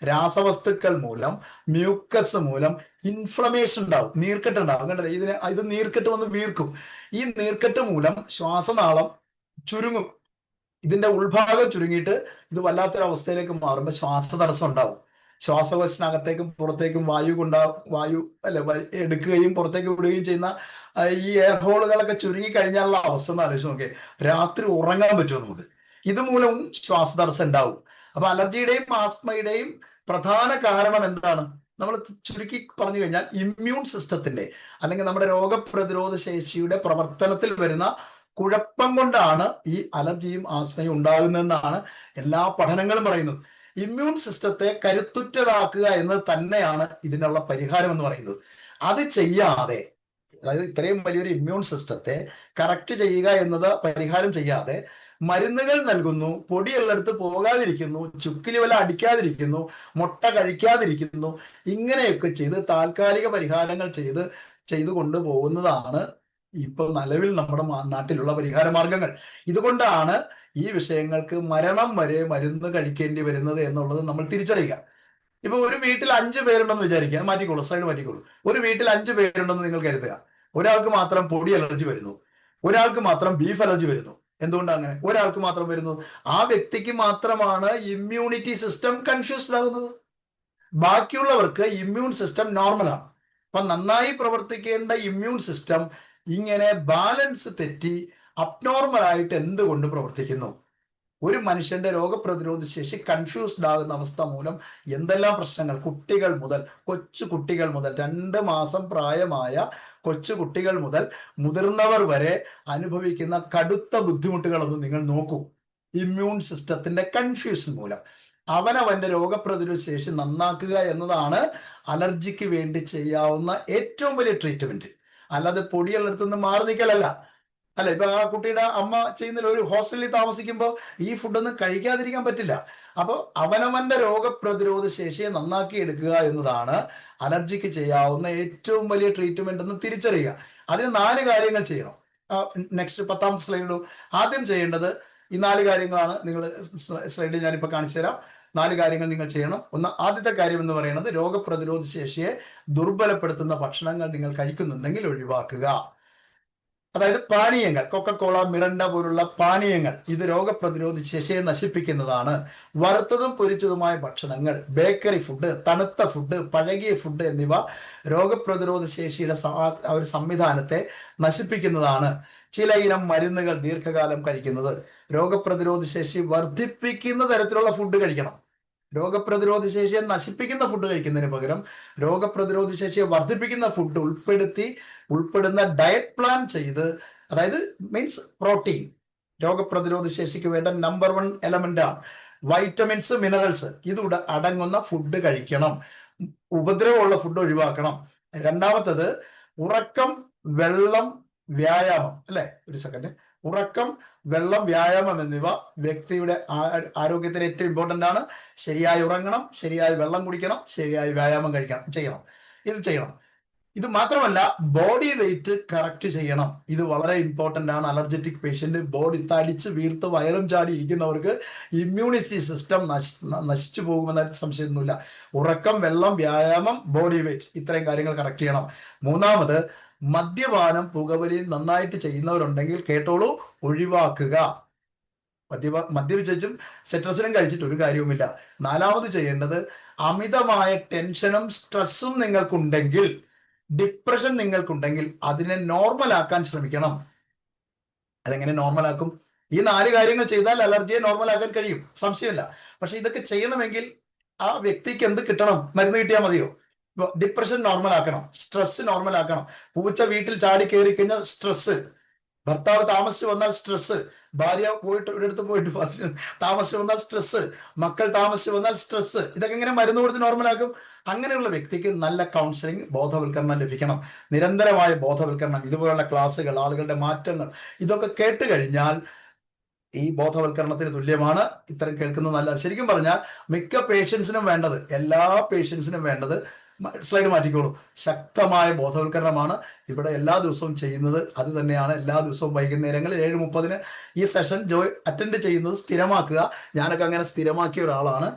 രാസവസ്തുക്കൾ മൂലം, മ്യൂക്കസ് മൂലം ഇൻഫ്ലമേഷൻ ഉണ്ടാവും, നീർക്കെട്ട് ഉണ്ടാവും. കണ്ടല്ലേ, ഇത് നീർക്കെട്ട് വന്ന് വീർക്കും. ഈ നീർക്കെട്ട് മൂലം ശ്വാസനാളം ചുരുങ്ങും. ഇതിന്റെ ഉൾഭാഗം ചുരുങ്ങിയിട്ട് ഇത് വല്ലാത്തൊരവസ്ഥയിലേക്ക് മാറുമ്പോൾ ശ്വാസതടസ്സം ഉണ്ടാവും. ശ്വാസകോശത്തിനകത്തേക്കും പുറത്തേക്കും വായു എടുക്കുകയും പുറത്തേക്ക് വിടുകയും ചെയ്യുന്ന ഈ എയർ ഹോളുകളൊക്കെ ചുരുങ്ങി കഴിഞ്ഞാലുള്ള അവസ്ഥ എന്ന് ആലോചിച്ച് നോക്കിയേ. രാത്രി ഉറങ്ങാൻ പറ്റുമോ നമുക്ക്? ഇതുമൂലം ശ്വാസതടസ്സം ഉണ്ടാവും. അപ്പൊ അലർജിയുടെയും ആസ്മയുടെയും പ്രധാന കാരണം എന്താണ്? നമ്മൾ ചുരുക്കി പറഞ്ഞു കഴിഞ്ഞാൽ ഇമ്മ്യൂൺ സിസ്റ്റത്തിന്റെ അല്ലെങ്കിൽ നമ്മുടെ രോഗപ്രതിരോധ ശേഷിയുടെ പ്രവർത്തനത്തിൽ വരുന്ന കുഴപ്പം കൊണ്ടാണ് ഈ അലർജിയും ആസ്മയും ഉണ്ടാകുന്നതെന്നാണ് എല്ലാ പഠനങ്ങളും പറയുന്നത്. ഇമ്മ്യൂൺ സിസ്റ്റത്തെ കരുത്തുറ്റതാക്കുക എന്നത് തന്നെയാണ് ഇതിനുള്ള പരിഹാരം എന്ന് പറയുന്നത്. അത് ചെയ്യാതെ, അതായത് ഇത്രയും വലിയൊരു ഇമ്മ്യൂൺ സിസ്റ്റത്തെ കറക്റ്റ് ചെയ്യുക എന്നത് പരിഹാരം ചെയ്യാതെ മരുന്നുകൾ നൽകുന്നു, പൊടിയുള്ളിടത്ത് പോകാതിരിക്കുന്നു, ചുക്കിലി വല അടിക്കാതിരിക്കുന്നു, മുട്ട കഴിക്കാതിരിക്കുന്നു, ഇങ്ങനെയൊക്കെ ചെയ്ത് താൽക്കാലിക പരിഹാരങ്ങൾ ചെയ്തു കൊണ്ടുപോകുന്നതാണ് ഇപ്പൊ നിലവിൽ നമ്മുടെ നാട്ടിലുള്ള പരിഹാര മാർഗങ്ങൾ. ഇതുകൊണ്ടാണ് ഈ വിഷയങ്ങൾക്ക് മരണം വരെ മരുന്ന് കഴിക്കേണ്ടി വരുന്നത് എന്നുള്ളത് നമ്മൾ തിരിച്ചറിയുക. ഇപ്പൊ ഒരു വീട്ടിൽ 5 പേരുണ്ടെന്ന് വിചാരിക്കുക, മാറ്റിക്കോളൂ, സ്ലൈഡ് മാറ്റിക്കോളൂ. ഒരു വീട്ടിൽ 5 പേരുണ്ടെന്ന് നിങ്ങൾ കരുതുക. ഒരാൾക്ക് മാത്രം പൊടി അലർജി വരുന്നു, ഒരാൾക്ക് മാത്രം ബീഫ് അലർജി വരുന്നു. എന്തുകൊണ്ടാണ് അങ്ങനെ? ഒരാൾക്ക് മാത്രം വരുന്നു, ആ വ്യക്തിക്ക് മാത്രമാണ് ഇമ്മ്യൂണിറ്റി സിസ്റ്റം കൺഫ്യൂസ്ഡ് ആകുന്നത്. ബാക്കിയുള്ളവർക്ക് ഇമ്മ്യൂൺ സിസ്റ്റം നോർമലാണ്. അപ്പൊ നന്നായി പ്രവർത്തിക്കേണ്ട ഇമ്മ്യൂൺ സിസ്റ്റം ഇങ്ങനെ ബാലൻസ് തെറ്റി അബ്നോർമൽ ആയിട്ട് എന്തുകൊണ്ട് പ്രവർത്തിക്കുന്നു? ഒരു മനുഷ്യന്റെ രോഗപ്രതിരോധ ശേഷി കൺഫ്യൂസ്ഡ് ആകുന്ന അവസ്ഥ മൂലം എന്തെല്ലാം പ്രശ്നങ്ങൾ, കൊച്ചു കുട്ടികൾ മുതൽ 2 മാസം പ്രായമായ കൊച്ചു കുട്ടികൾ മുതൽ മുതിർന്നവർ വരെ അനുഭവിക്കുന്ന കടുത്ത ബുദ്ധിമുട്ടുകളൊന്നും നിങ്ങൾ നോക്കൂ. ഇമ്മ്യൂൺ സിസ്റ്റത്തിന്റെ കൺഫ്യൂഷൻ മൂലം അവനവന്റെ രോഗപ്രതിരോധ ശേഷി നന്നാക്കുക എന്നതാണ് അലർജിക്ക് വേണ്ടി ചെയ്യാവുന്ന ഏറ്റവും വലിയ ട്രീറ്റ്മെന്റ്. അല്ലാതെ പൊടിയുള്ളിടത്തു നിന്ന് മാറി നിൽക്കലല്ല. അല്ല, ഇപ്പൊ ആ കുട്ടിയുടെ അമ്മ ചെയ്യുന്നില്ല, ഒരു ഹോസ്റ്റലിൽ താമസിക്കുമ്പോൾ ഈ ഫുഡൊന്നും കഴിക്കാതിരിക്കാൻ പറ്റില്ല. അപ്പൊ അവനവന്റെ രോഗപ്രതിരോധ ശേഷിയെ നന്നാക്കി എടുക്കുക എന്നതാണ് അലർജിക്ക് ചെയ്യാവുന്ന ഏറ്റവും വലിയ ട്രീറ്റ്മെന്റ് എന്ന് തിരിച്ചറിയുക. അതിന് 4 കാര്യങ്ങൾ ചെയ്യണം. നെക്സ്റ്റ് 10ാമത്തെ സ്ലൈഡ്. ആദ്യം ചെയ്യേണ്ടത് ഈ 4 കാര്യങ്ങളാണ്. നിങ്ങൾ സ്ലൈഡിൽ ഞാനിപ്പോ കാണിച്ചു തരാം. 4 കാര്യങ്ങൾ നിങ്ങൾ ചെയ്യണം. ആദ്യത്തെ കാര്യം എന്ന് പറയുന്നത് രോഗപ്രതിരോധ ശേഷിയെ ദുർബലപ്പെടുത്തുന്ന ഭക്ഷണങ്ങൾ നിങ്ങൾ കഴിക്കുന്നുണ്ടെങ്കിൽ ഒഴിവാക്കുക. അതായത് പാനീയങ്ങൾ, കൊക്കക്കോള, മിറണ്ട പോലുള്ള പാനീയങ്ങൾ, ഇത് രോഗപ്രതിരോധ ശേഷിയെ നശിപ്പിക്കുന്നതാണ്. വറുത്തതും പൊരിച്ചതുമായ ഭക്ഷണങ്ങൾ, ബേക്കറി ഫുഡ്, തണുത്ത ഫുഡ്, പഴകിയ ഫുഡ് എന്നിവ രോഗപ്രതിരോധ ശേഷിയുടെ ഒരു സംവിധാനത്തെ നശിപ്പിക്കുന്നതാണ്. ചില ഇനം മരുന്നുകൾ ദീർഘകാലം കഴിക്കുന്നത്. രോഗപ്രതിരോധ ശേഷി വർദ്ധിപ്പിക്കുന്ന തരത്തിലുള്ള ഫുഡ് കഴിക്കണം. രോഗപ്രതിരോധ ശേഷിയെ നശിപ്പിക്കുന്ന ഫുഡ് കഴിക്കുന്നതിന് പകരം രോഗപ്രതിരോധ ശേഷിയെ വർദ്ധിപ്പിക്കുന്ന ഫുഡ് ഉൾപ്പെടുന്ന ഡയറ്റ് പ്ലാൻ ചെയ്ത്, അതായത് മീൻസ് പ്രോട്ടീൻ രോഗപ്രതിരോധ ശേഷിക്ക് വേണ്ട നമ്പർ 1 എലമെന്റ് ആണ്. വൈറ്റമിൻസ്, മിനറൽസ് ഇത് അടങ്ങുന്ന ഫുഡ് കഴിക്കണം. ഉപദ്രവമുള്ള ഫുഡ് ഒഴിവാക്കണം. രണ്ടാമത്തത് ഉറക്കം, വെള്ളം, വ്യായാമം. അല്ലെ, ഒരു സെക്കൻഡ്. ഉറക്കം, വെള്ളം, വ്യായാമം എന്നിവ വ്യക്തിയുടെ ആരോഗ്യത്തിന് ഏറ്റവും ഇമ്പോർട്ടന്റ് ആണ്. ശരിയായി ഉറങ്ങണം, ശരിയായി വെള്ളം കുടിക്കണം, ശരിയായി വ്യായാമം ചെയ്യണം. ഇത് ചെയ്യണം. ഇത് മാത്രമല്ല ബോഡി വെയിറ്റ് കറക്റ്റ് ചെയ്യണം. ഇത് വളരെ ഇമ്പോർട്ടന്റ് ആണ്. അലർജറ്റിക് പേഷ്യന്റ്, ബോഡി തടിച്ച് വീർത്ത് വയറും ചാടി ഇരിക്കുന്നവർക്ക് ഇമ്മ്യൂണിറ്റി സിസ്റ്റം നശിച്ചു പോകുമെന്ന സംശയമൊന്നുമില്ല. ഉറക്കം, വെള്ളം, വ്യായാമം, ബോഡി വെയിറ്റ്, ഇത്രയും കാര്യങ്ങൾ കറക്റ്റ് ചെയ്യണം. മൂന്നാമത് മദ്യപാനം, പുകവലി നന്നായിട്ട് ചെയ്യുന്നവരുണ്ടെങ്കിൽ കേട്ടോളൂ, ഒഴിവാക്കുക. മദ്യപിച്ചും സെട്രസിനും കഴിച്ചിട്ട് ഒരു കാര്യവുമില്ല. നാലാമത് ചെയ്യേണ്ടത് അമിതമായ ടെൻഷനും സ്ട്രെസ്സും നിങ്ങൾക്കുണ്ടെങ്കിൽ, ഡിപ്രഷൻ നിങ്ങൾക്കുണ്ടെങ്കിൽ അതിനെ നോർമലാക്കാൻ ശ്രമിക്കണം. അതെങ്ങനെ നോർമലാക്കും? ഈ 4 കാര്യങ്ങൾ ചെയ്താൽ അലർജിയെ നോർമലാക്കാൻ കഴിയും, സംശയമില്ല. പക്ഷെ ഇതൊക്കെ ചെയ്യണമെങ്കിൽ ആ വ്യക്തിക്ക് എന്ത് കിട്ടണം? മരുന്ന് കിട്ടിയാൽ മതിയോ? ഡിപ്രഷൻ നോർമൽ ആക്കണം, സ്ട്രെസ് നോർമൽ ആക്കണം. പൂച്ച വീട്ടിൽ ചാടി കയറി കഴിഞ്ഞാൽ സ്ട്രെസ്, ഭർത്താവ് താമസിച്ച് വന്നാൽ സ്ട്രെസ്, ഭാര്യ പോയിട്ട് ഒരിടത്ത് പോയിട്ട് താമസിച്ച് വന്നാൽ സ്ട്രെസ്, മക്കൾ താമസിച്ച് വന്നാൽ സ്ട്രെസ്. ഇതൊക്കെ എങ്ങനെ മരുന്ന് കൊടുത്ത് നോർമലാക്കും? അങ്ങനെയുള്ള വ്യക്തിക്ക് നല്ല കൗൺസിലിംഗ്, ബോധവൽക്കരണം ലഭിക്കണം. നിരന്തരമായ ബോധവൽക്കരണം, ഇതുപോലുള്ള ക്ലാസ്സുകൾ, ആളുകളുടെ മാറ്റങ്ങൾ, ഇതൊക്കെ കേട്ട് കഴിഞ്ഞാൽ ഈ ബോധവൽക്കരണത്തിന് തുല്യമാണ് ഇത്തരം കേൾക്കുന്നത്. നല്ല, ശരിക്കും പറഞ്ഞാൽ മിക്ക പേഷ്യൻസിനും വേണ്ടത്, എല്ലാ പേഷ്യൻസിനും വേണ്ടത്, സ്ലൈഡ് മാറ്റിക്കോളൂ, ശക്തമായ ബോധവൽക്കരണമാണ്. ഇവിടെ എല്ലാ ദിവസവും ചെയ്യുന്നത് അത് തന്നെയാണ്. എല്ലാ ദിവസവും വൈകുന്നേരങ്ങളിൽ 7:30 ഈ സെഷൻ അറ്റൻഡ് ചെയ്യുന്നത് സ്ഥിരമാക്കുക. ഞാനൊക്കെ അങ്ങനെ സ്ഥിരമാക്കിയ ഒരാളാണ്.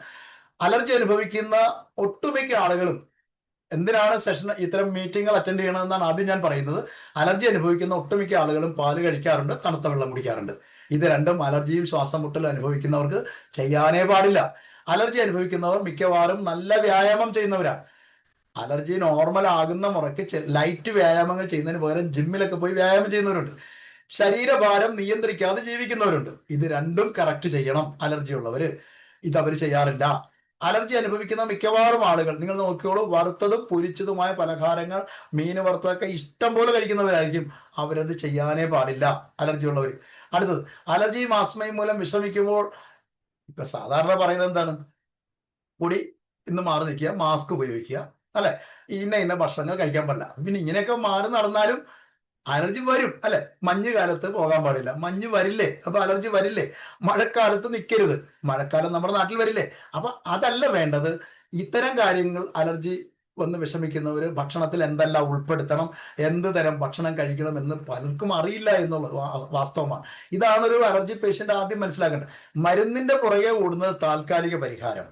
അലർജി അനുഭവിക്കുന്ന ഒട്ടുമിക്ക ആളുകളും എന്തിനാണ് സെഷൻ, ഇത്തരം മീറ്റിങ്ങുകൾ അറ്റൻഡ് ചെയ്യണമെന്നാണ് ആദ്യം ഞാൻ പറയുന്നത്. അലർജി അനുഭവിക്കുന്ന ഒട്ടുമിക്ക ആളുകളും പാല് കഴിക്കാറുണ്ട്, തണുത്ത വെള്ളം കുടിക്കാറുണ്ട്. ഇത് രണ്ടും അലർജിയും ശ്വാസം മുട്ടലും അനുഭവിക്കുന്നവർക്ക് ചെയ്യാനേ പാടില്ല. അലർജി അനുഭവിക്കുന്നവർ മിക്കവാറും നല്ല വ്യായാമം ചെയ്യുന്നവരാണ്. അലർജി നോർമൽ ആകുന്ന മുറയ്ക്ക് ലൈറ്റ് വ്യായാമങ്ങൾ ചെയ്യുന്നതിന് പകരം ജിമ്മിലൊക്കെ പോയി വ്യായാമം ചെയ്യുന്നവരുണ്ട്. ശരീരഭാരം നിയന്ത്രിക്കാതെ ജീവിക്കുന്നവരുണ്ട്. ഇത് രണ്ടും കറക്റ്റ് ചെയ്യണം അലർജി ഉള്ളവര്. ഇത് അവർ ചെയ്യാറില്ല. അലർജി അനുഭവിക്കുന്ന മിക്കവാറും ആളുകൾ നിങ്ങൾ നോക്കിയോളൂ, വറുത്തതും പൊരിച്ചതുമായ പലഹാരങ്ങൾ, മീൻ വറുത്തതൊക്കെ ഇഷ്ടം പോലെ കഴിക്കുന്നവരായിരിക്കും. അവരത് ചെയ്യാനേ പാടില്ല, അലർജി ഉള്ളവർ. അടുത്തത്, അലർജിയും ആസ്മയും മൂലം വിഷമിക്കുമ്പോൾ ഇപ്പൊ സാധാരണ പറയുന്നത് എന്താണ്? കൂടി ഇന്ന് മാറി നിൽക്കുക, മാസ്ക് ഉപയോഗിക്കുക, അല്ലെ, ഇന്ന ഭക്ഷണങ്ങൾ കഴിക്കാൻ പാടില്ല. പിന്നെ ഇങ്ങനെയൊക്കെ മാറി നടന്നാലും അലർജി വരും, അല്ലെ. മഞ്ഞ് കാലത്ത് പോകാൻ പാടില്ല, മഞ്ഞ് വരില്ലേ, അപ്പൊ അലർജി വരില്ലേ. മഴക്കാലത്ത് നിൽക്കരുത്, മഴക്കാലം നമ്മുടെ നാട്ടിൽ വരില്ലേ. അപ്പൊ അതല്ല വേണ്ടത്. ഇത്തരം കാര്യങ്ങൾ, അലർജി വന്ന് വിഷമിക്കുന്നവര് ഭക്ഷണത്തിൽ എന്തെല്ലാം ഉൾപ്പെടുത്തണം, എന്ത് തരം ഭക്ഷണം കഴിക്കണം എന്ന് പലർക്കും അറിയില്ല എന്നുള്ളത് വാസ്തവമാണ്. ഇതാണ് ഒരു അലർജി പേഷ്യന്റ് ആദ്യം മനസ്സിലാക്കേണ്ടത്. മരുന്നിന്റെ പുറകെ ഓടുന്നത് താൽക്കാലിക പരിഹാരം.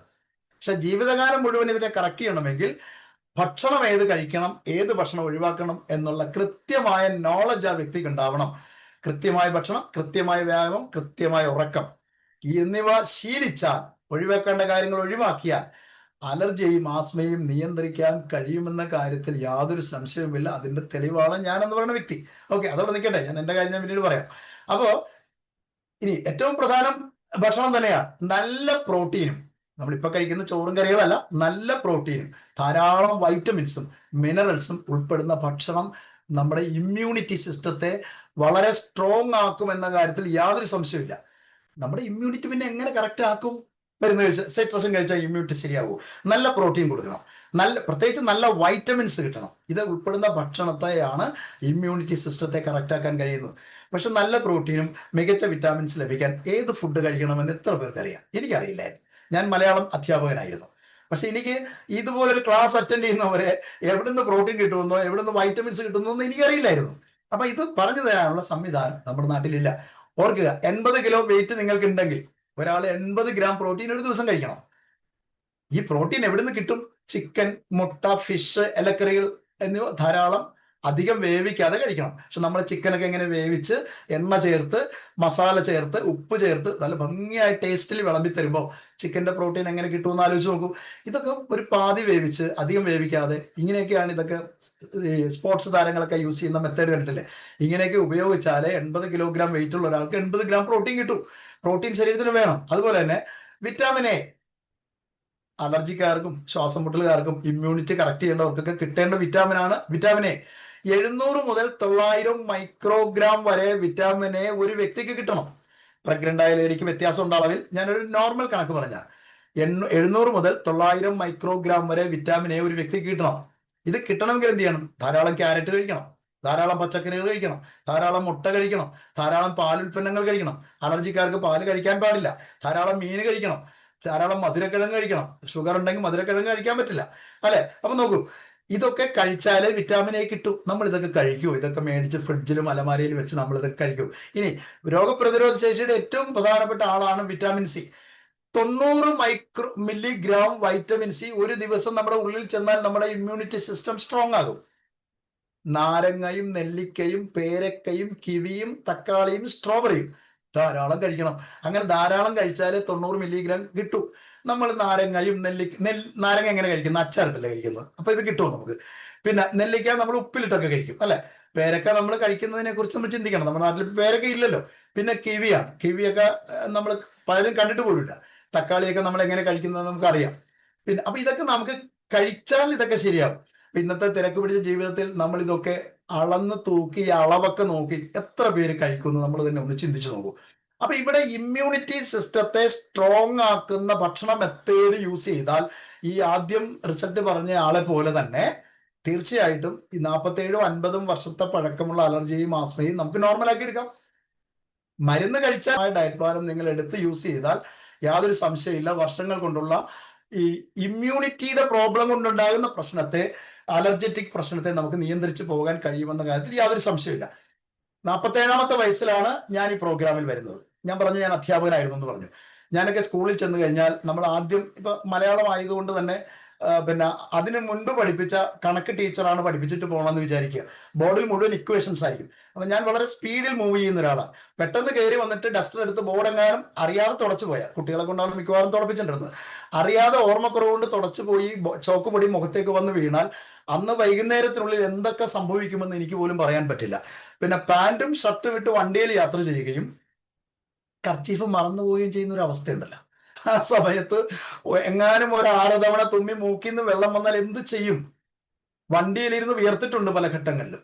പക്ഷെ ജീവിതകാലം മുഴുവൻ ഇതിനെ കറക്റ്റ് ചെയ്യണമെങ്കിൽ ഭക്ഷണം ഏത് കഴിക്കണം, ഏത് ഭക്ഷണം ഒഴിവാക്കണം എന്നുള്ള കൃത്യമായ നോളജ് ആ വ്യക്തിക്ക് ഉണ്ടാവണം. കൃത്യമായ ഭക്ഷണം, കൃത്യമായ വ്യായാമം, കൃത്യമായ ഉറക്കം എന്നിവ ശീലിച്ചാൽ, ഒഴിവാക്കേണ്ട കാര്യങ്ങൾ ഒഴിവാക്കിയാൽ അലർജിയും ആസ്മയും നിയന്ത്രിക്കാൻ കഴിയുമെന്ന കാര്യത്തിൽ യാതൊരു സംശയവുമില്ല. അതിന്റെ തെളിവാണ് ഞാൻ എന്ന് പറയുന്ന വ്യക്തി. ഓക്കെ, അതോടെ നിൽക്കട്ടെ, ഞാൻ എന്റെ കാര്യം ഞാൻ പിന്നീട് പറയാം. അപ്പോ ഇനി ഏറ്റവും പ്രധാനം ഭക്ഷണം തന്നെയാണ്. നല്ല പ്രോട്ടീനും, നമ്മളിപ്പോ കഴിക്കുന്ന ചോറും കറികളല്ല, നല്ല പ്രോട്ടീനും ധാരാളം വൈറ്റമിൻസും മിനറൽസും ഉൾപ്പെടുന്ന ഭക്ഷണം നമ്മുടെ ഇമ്മ്യൂണിറ്റി സിസ്റ്റത്തെ വളരെ സ്ട്രോങ് ആക്കും എന്ന കാര്യത്തിൽ യാതൊരു സംശയമില്ല. നമ്മുടെ ഇമ്മ്യൂണിറ്റി പിന്നെ എങ്ങനെ കറക്റ്റ് ആക്കും? മരുന്ന് കഴിച്ച, സൈട്രസും കഴിച്ചാൽ ഇമ്മ്യൂണിറ്റി ശരിയാവും. നല്ല പ്രോട്ടീൻ കൊടുക്കണം, പ്രത്യേകിച്ച് നല്ല വൈറ്റമിൻസ് കിട്ടണം. ഇത് ഉൾപ്പെടുന്ന ഭക്ഷണത്തെയാണ് ഇമ്മ്യൂണിറ്റി സിസ്റ്റത്തെ കറക്റ്റ് ആക്കാൻ കഴിയുന്നത്. പക്ഷെ നല്ല പ്രോട്ടീനും മികച്ച വിറ്റാമിൻസ് ലഭിക്കാൻ ഏത് ഫുഡ് കഴിക്കണമെന്ന് എത്ര പേർക്ക് അറിയാം? എനിക്കറിയില്ലായിരുന്നു. ഞാൻ മലയാളം അധ്യാപകനായിരുന്നു. പക്ഷെ എനിക്ക് ഇതുപോലൊരു ക്ലാസ് അറ്റൻഡ് ചെയ്യുന്നവരെ എവിടുന്ന് പ്രോട്ടീൻ കിട്ടുമെന്നോ എവിടുന്ന് വൈറ്റമിൻസ് കിട്ടുന്നോ എനിക്കറിയില്ലായിരുന്നു. അപ്പൊ ഇത് പറഞ്ഞു തരാനുള്ള സംവിധാനം നമ്മുടെ നാട്ടിലില്ല. ഓർക്കുക, 80 കിലോ വെയിറ്റ് നിങ്ങൾക്ക് ഉണ്ടെങ്കിൽ ഒരാൾ 80 ഗ്രാം പ്രോട്ടീൻ ഒരു ദിവസം കഴിക്കണം. ഈ പ്രോട്ടീൻ എവിടുന്ന് കിട്ടും? ചിക്കൻ, മുട്ട, ഫിഷ്, ഇലക്കറികൾ എന്നിവ ധാരാളം അധികം വേവിക്കാതെ കഴിക്കണം. പക്ഷെ നമ്മൾ ചിക്കനൊക്കെ എങ്ങനെ വേവിച്ച് എണ്ണ ചേർത്ത് മസാല ചേർത്ത് ഉപ്പ് ചേർത്ത് നല്ല ഭംഗിയായി ടേസ്റ്റിൽ വിളമ്പി തരുമ്പോൾ ചിക്കന്റെ പ്രോട്ടീൻ എങ്ങനെ കിട്ടുമെന്ന് ആലോചിച്ച് നോക്കൂ. ഇതൊക്കെ ഒരു പാതി വേവിച്ച് അധികം വേവിക്കാതെ ഇങ്ങനെയൊക്കെയാണ് ഇതൊക്കെ സ്പോർട്സ് താരങ്ങളൊക്കെ യൂസ് ചെയ്യുന്ന മെത്തേഡ് കണ്ടിട്ടില്ലേ? ഇങ്ങനെയൊക്കെ ഉപയോഗിച്ചാലേ 80 കിലോഗ്രാം വെയിറ്റ് ഉള്ള ഒരാൾക്ക് 80 ഗ്രാം പ്രോട്ടീൻ കിട്ടും. പ്രോട്ടീൻ ശരീരത്തിന് വേണം. അതുപോലെ തന്നെ വിറ്റാമിൻ എ, അലർജിക്കാർക്കും ശ്വാസം മുട്ടലുകാർക്കും ഇമ്മ്യൂണിറ്റി കറക്റ്റ് ചെയ്യേണ്ടവർക്കൊക്കെ കിട്ടേണ്ട വിറ്റാമിനാണ് വിറ്റാമിൻ എ. 700 മുതൽ 900 മൈക്രോഗ്രാം വരെ വിറ്റാമിൻ എ ഒരു വ്യക്തിക്ക് കിട്ടണം. പ്രഗ്നന്റ് ആയ ലേഡിക്ക് വ്യത്യാസം ഉണ്ട് അളവിൽ. ഞാനൊരു നോർമൽ കണക്ക് പറഞ്ഞാൽ 700 മുതൽ 900 മൈക്രോഗ്രാം വരെ വിറ്റാമിൻ എ ഒരു വ്യക്തിക്ക് കിട്ടണം. ഇത് കിട്ടണമെങ്കിൽ എന്ത് ചെയ്യണം? ധാരാളം ക്യാരറ്റ് കഴിക്കണം, ധാരാളം പച്ചക്കറികൾ കഴിക്കണം, ധാരാളം മുട്ട കഴിക്കണം, ധാരാളം പാലുൽപ്പന്നങ്ങൾ കഴിക്കണം. അലർജിക്കാർക്ക് പാല് കഴിക്കാൻ പാടില്ല. ധാരാളം മീൻ കഴിക്കണം, ധാരാളം മധുരക്കിഴങ്ങ് കഴിക്കണം. ഷുഗർ ഉണ്ടെങ്കിൽ മധുരക്കിഴങ്ങ് കഴിക്കാൻ പറ്റില്ല, അല്ലെ? അപ്പൊ നോക്കൂ, ഇതൊക്കെ കഴിച്ചാലേ വിറ്റാമിൻ എ കിട്ടൂ. നമ്മൾ ഇതൊക്കെ കഴിക്കുമോ? ഇതൊക്കെ മേടിച്ച് ഫ്രിഡ്ജിലും അലമാരയിലും വെച്ച് നമ്മൾ ഇതൊക്കെ കഴിക്കും. ഇനി രോഗപ്രതിരോധ ശേഷിയുടെ ഏറ്റവും പ്രധാനപ്പെട്ട ആളാണ് vitamin C. 90 milligram vitamin C ഒരു ദിവസം നമ്മുടെ ഉള്ളിൽ ചെന്നാൽ നമ്മുടെ ഇമ്മ്യൂണിറ്റി സിസ്റ്റം സ്ട്രോങ് ആകും. നാരങ്ങയും നെല്ലിക്കയും പേരക്കയും കിവിയും തക്കാളിയും സ്ട്രോബെറിയും ധാരാളം കഴിക്കണം. അങ്ങനെ ധാരാളം കഴിച്ചാലേ 90 മില്ലിഗ്രാം കിട്ടൂ. നമ്മൾ നാരങ്ങയും നാരങ്ങ എങ്ങനെ കഴിക്കുന്നു? അച്ചാറിട്ടല്ലേ കഴിക്കുന്നത്. അപ്പൊ ഇത് കിട്ടുമോ നമുക്ക്? പിന്നെ നെല്ലിക്ക നമ്മൾ ഉപ്പിലിട്ടൊക്കെ കഴിക്കും, അല്ലെ? പേരക്ക നമ്മൾ കഴിക്കുന്നതിനെ കുറിച്ച് നമ്മൾ ചിന്തിക്കണം. നമ്മുടെ നാട്ടിൽ പേരക്ക ഇല്ലല്ലോ. പിന്നെ കിവിയാണ്. കിവിയൊക്കെ നമ്മൾ പലരും കണ്ടിട്ട് പോയില്ല. തക്കാളിയൊക്കെ നമ്മൾ എങ്ങനെ കഴിക്കുന്നത് നമുക്കറിയാം. പിന്നെ അപ്പൊ ഇതൊക്കെ നമുക്ക് കഴിച്ചാൽ ഇതൊക്കെ ശരിയാവും. ഇന്നത്തെ തിരക്ക് പിടിച്ച ജീവിതത്തിൽ നമ്മൾ ഇതൊക്കെ അളന്ന് തൂക്കി ഈ അളവൊക്കെ നോക്കി എത്ര പേര് കഴിക്കുന്നു നമ്മൾ തന്നെ ഒന്ന് ചിന്തിച്ചു നോക്കൂ. അപ്പൊ ഇവിടെ ഇമ്മ്യൂണിറ്റി സിസ്റ്റത്തെ സ്ട്രോങ് ആക്കുന്ന ഭക്ഷണ മെത്തേഡ് യൂസ് ചെയ്താൽ ഈ ആദ്യം റിസൾട്ട് പറഞ്ഞ ആളെ പോലെ തന്നെ തീർച്ചയായിട്ടും ഈ 47 50 വർഷത്തെ പഴക്കമുള്ള അലർജിയും ആസ്മയും നമുക്ക് നോർമലാക്കി എടുക്കാം. മരുന്ന് കഴിച്ചാൽ ഡയറ്റ് പ്ലാനും നിങ്ങൾ എടുത്ത് യൂസ് ചെയ്താൽ യാതൊരു സംശയമില്ല, വർഷങ്ങൾ കൊണ്ടുള്ള ഈ ഇമ്മ്യൂണിറ്റിയുടെ പ്രോബ്ലം കൊണ്ടുണ്ടാകുന്ന പ്രശ്നത്തെ, അലർജറ്റിക് പ്രശ്നത്തെ നമുക്ക് നിയന്ത്രിച്ചു പോകാൻ കഴിയുമെന്ന കാര്യത്തിൽ യാതൊരു സംശയമില്ല. 47ാമത്തെ വയസ്സിലാണ് ഞാൻ ഈ പ്രോഗ്രാമിൽ വരുന്നത്. ഞാൻ പറഞ്ഞു ഞാൻ അധ്യാപകനായിരുന്നു എന്ന് പറഞ്ഞു. ഞാനൊക്കെ സ്കൂളിൽ ചെന്ന് കഴിഞ്ഞാൽ നമ്മൾ ആദ്യം ഇപ്പൊ മലയാളം ആയതുകൊണ്ട് തന്നെ പിന്നെ അതിന് മുൻപ് പഠിപ്പിച്ച കണക്ക് ടീച്ചറാണ് പഠിപ്പിച്ചിട്ട് പോകണമെന്ന് വിചാരിക്കുക. ബോർഡിൽ മുഴുവൻ ഇക്വേഷൻസ് ആയിരിക്കും. അപ്പൊ ഞാൻ വളരെ സ്പീഡിൽ മൂവ് ചെയ്യുന്ന ഒരാളാണ്. പെട്ടെന്ന് കയറി വന്നിട്ട് ഡസ്റ്റർ എടുത്ത് ബോർഡെങ്ങാനും അറിയാതെ തുടച്ചു പോയാൽ, കുട്ടികളെ കൊണ്ടാണ് മിക്കവാറും തുടപ്പിച്ചിട്ടുണ്ടായിരുന്നത്, അറിയാതെ ഓർമ്മക്കുറവ് കൊണ്ട് തുടച്ചു പോയി ചോക്ക് പൊടി മുഖത്തേക്ക് വന്ന് വീണാൽ അന്ന് വൈകുന്നേരത്തിനുള്ളിൽ എന്തൊക്കെ സംഭവിക്കുമെന്ന് എനിക്ക് പോലും പറയാൻ പറ്റില്ല. പിന്നെ പാന്റും ഷർട്ടും ഇട്ട് വണ്ടിയിൽ യാത്ര ചെയ്യുകയും കർച്ചീഫ് മറന്നുപോവുകയും ചെയ്യുന്ന ഒരു അവസ്ഥയുണ്ടല്ലോ. ആ സമയത്ത് എങ്ങാനും ഒരു 6 തവണ തുമ്മി മൂക്കിന്ന് വെള്ളം വന്നാൽ എന്ത് ചെയ്യും? വണ്ടിയിലിരുന്ന് വിയർത്തിട്ടുണ്ട് പല ഘട്ടങ്ങളിലും.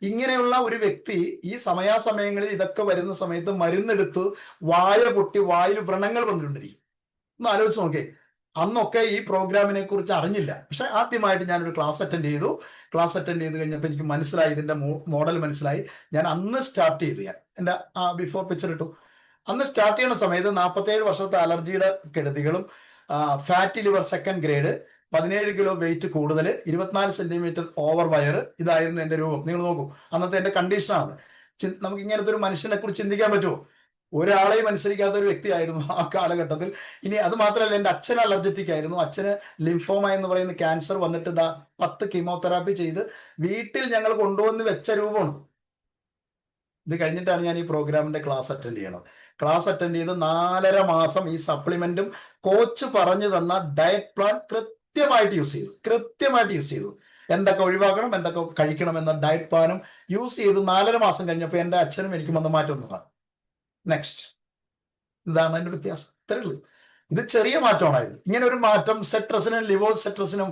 ഇങ്ങനെയുള്ള ഒരു വ്യക്തി ഈ സമയാസമയങ്ങളിൽ ഇതൊക്കെ വരുന്ന സമയത്ത് മരുന്നെടുത്ത് വായ പൊട്ടി വായിൽ വ്രണങ്ങൾ വന്നിട്ടുണ്ടിരിക്കും. ഒന്ന് ആലോചിച്ച് നോക്കേ. അന്നൊക്കെ ഈ പ്രോഗ്രാമിനെ കുറിച്ച് അറിഞ്ഞില്ല. പക്ഷെ ആദ്യമായിട്ട് ഞാനൊരു ക്ലാസ് അറ്റൻഡ് ചെയ്തു. ക്ലാസ് അറ്റൻഡ് ചെയ്ത് കഴിഞ്ഞപ്പോൾ എനിക്ക് മനസ്സിലായി, ഇതിന്റെ മോഡൽ മനസ്സിലായി. ഞാൻ അന്ന് സ്റ്റാർട്ട് ചെയ്തു. ഞാൻ എന്റെ ബിഫോർ പിക്ചർ ഇട്ടു. അന്ന് സ്റ്റാർട്ട് ചെയ്യുന്ന സമയത്ത് 47 വർഷത്തെ അലർജിയുടെ കെടുതികളും, fatty liver 2nd grade, 17 kilo weight കൂടുതൽ, 24 സെന്റിമീറ്റർ ഓവർ വയറ്, ഇതായിരുന്നു എന്റെ രൂപം. നിങ്ങൾ നോക്കൂ, അന്നത്തെ എന്റെ കണ്ടീഷനാണ്. നമുക്ക് ഇങ്ങനത്തെ ഒരു മനുഷ്യനെ കുറിച്ച് ചിന്തിക്കാൻ പറ്റുമോ? ഒരാളെയും അനുസരിക്കാത്ത ഒരു വ്യക്തിയായിരുന്നു ആ കാലഘട്ടത്തിൽ. ഇനി അത് മാത്രമല്ല, എന്റെ അച്ഛൻ അലർജറ്റിക് ആയിരുന്നു. അച്ഛന് ലിംഫോമ എന്ന് പറയുന്ന ക്യാൻസർ വന്നിട്ട് 10 കീമോതെറാപ്പി ചെയ്ത് വീട്ടിൽ ഞങ്ങൾ കൊണ്ടുവന്ന് വെച്ച രൂപമാണ്. ഇത് കഴിഞ്ഞിട്ടാണ് ഞാൻ ഈ പ്രോഗ്രാമിന്റെ ക്ലാസ് അറ്റൻഡ് ചെയ്യണത്. ക്ലാസ് അറ്റൻഡ് ചെയ്ത് 4.5 മാസം ഈ സപ്ലിമെന്റും കോച്ച് പറഞ്ഞു തന്ന ഡയറ്റ് പ്ലാൻ കൃത്യമായിട്ട് യൂസ് ചെയ്തു. എന്തൊക്കെ ഒഴിവാക്കണം, എന്തൊക്കെ കഴിക്കണം എന്ന ഡയറ്റ് പ്ലാനും യൂസ് ചെയ്ത് 4.5 മാസം കഴിഞ്ഞപ്പോൾ എന്റെ അച്ഛനും എനിക്കും വന്ന മാറ്റം ഒന്നതാണ്. നെക്സ്റ്റ്, ഇതാണ് അതിന്റെ വ്യത്യാസം. ഇത്രയുള്ളൂ. ഇത് ചെറിയ മാറ്റമാണ്. ഇത് ഇങ്ങനെ ഒരു മാറ്റം സെട്രസിനും ലിവോസെട്രസിനും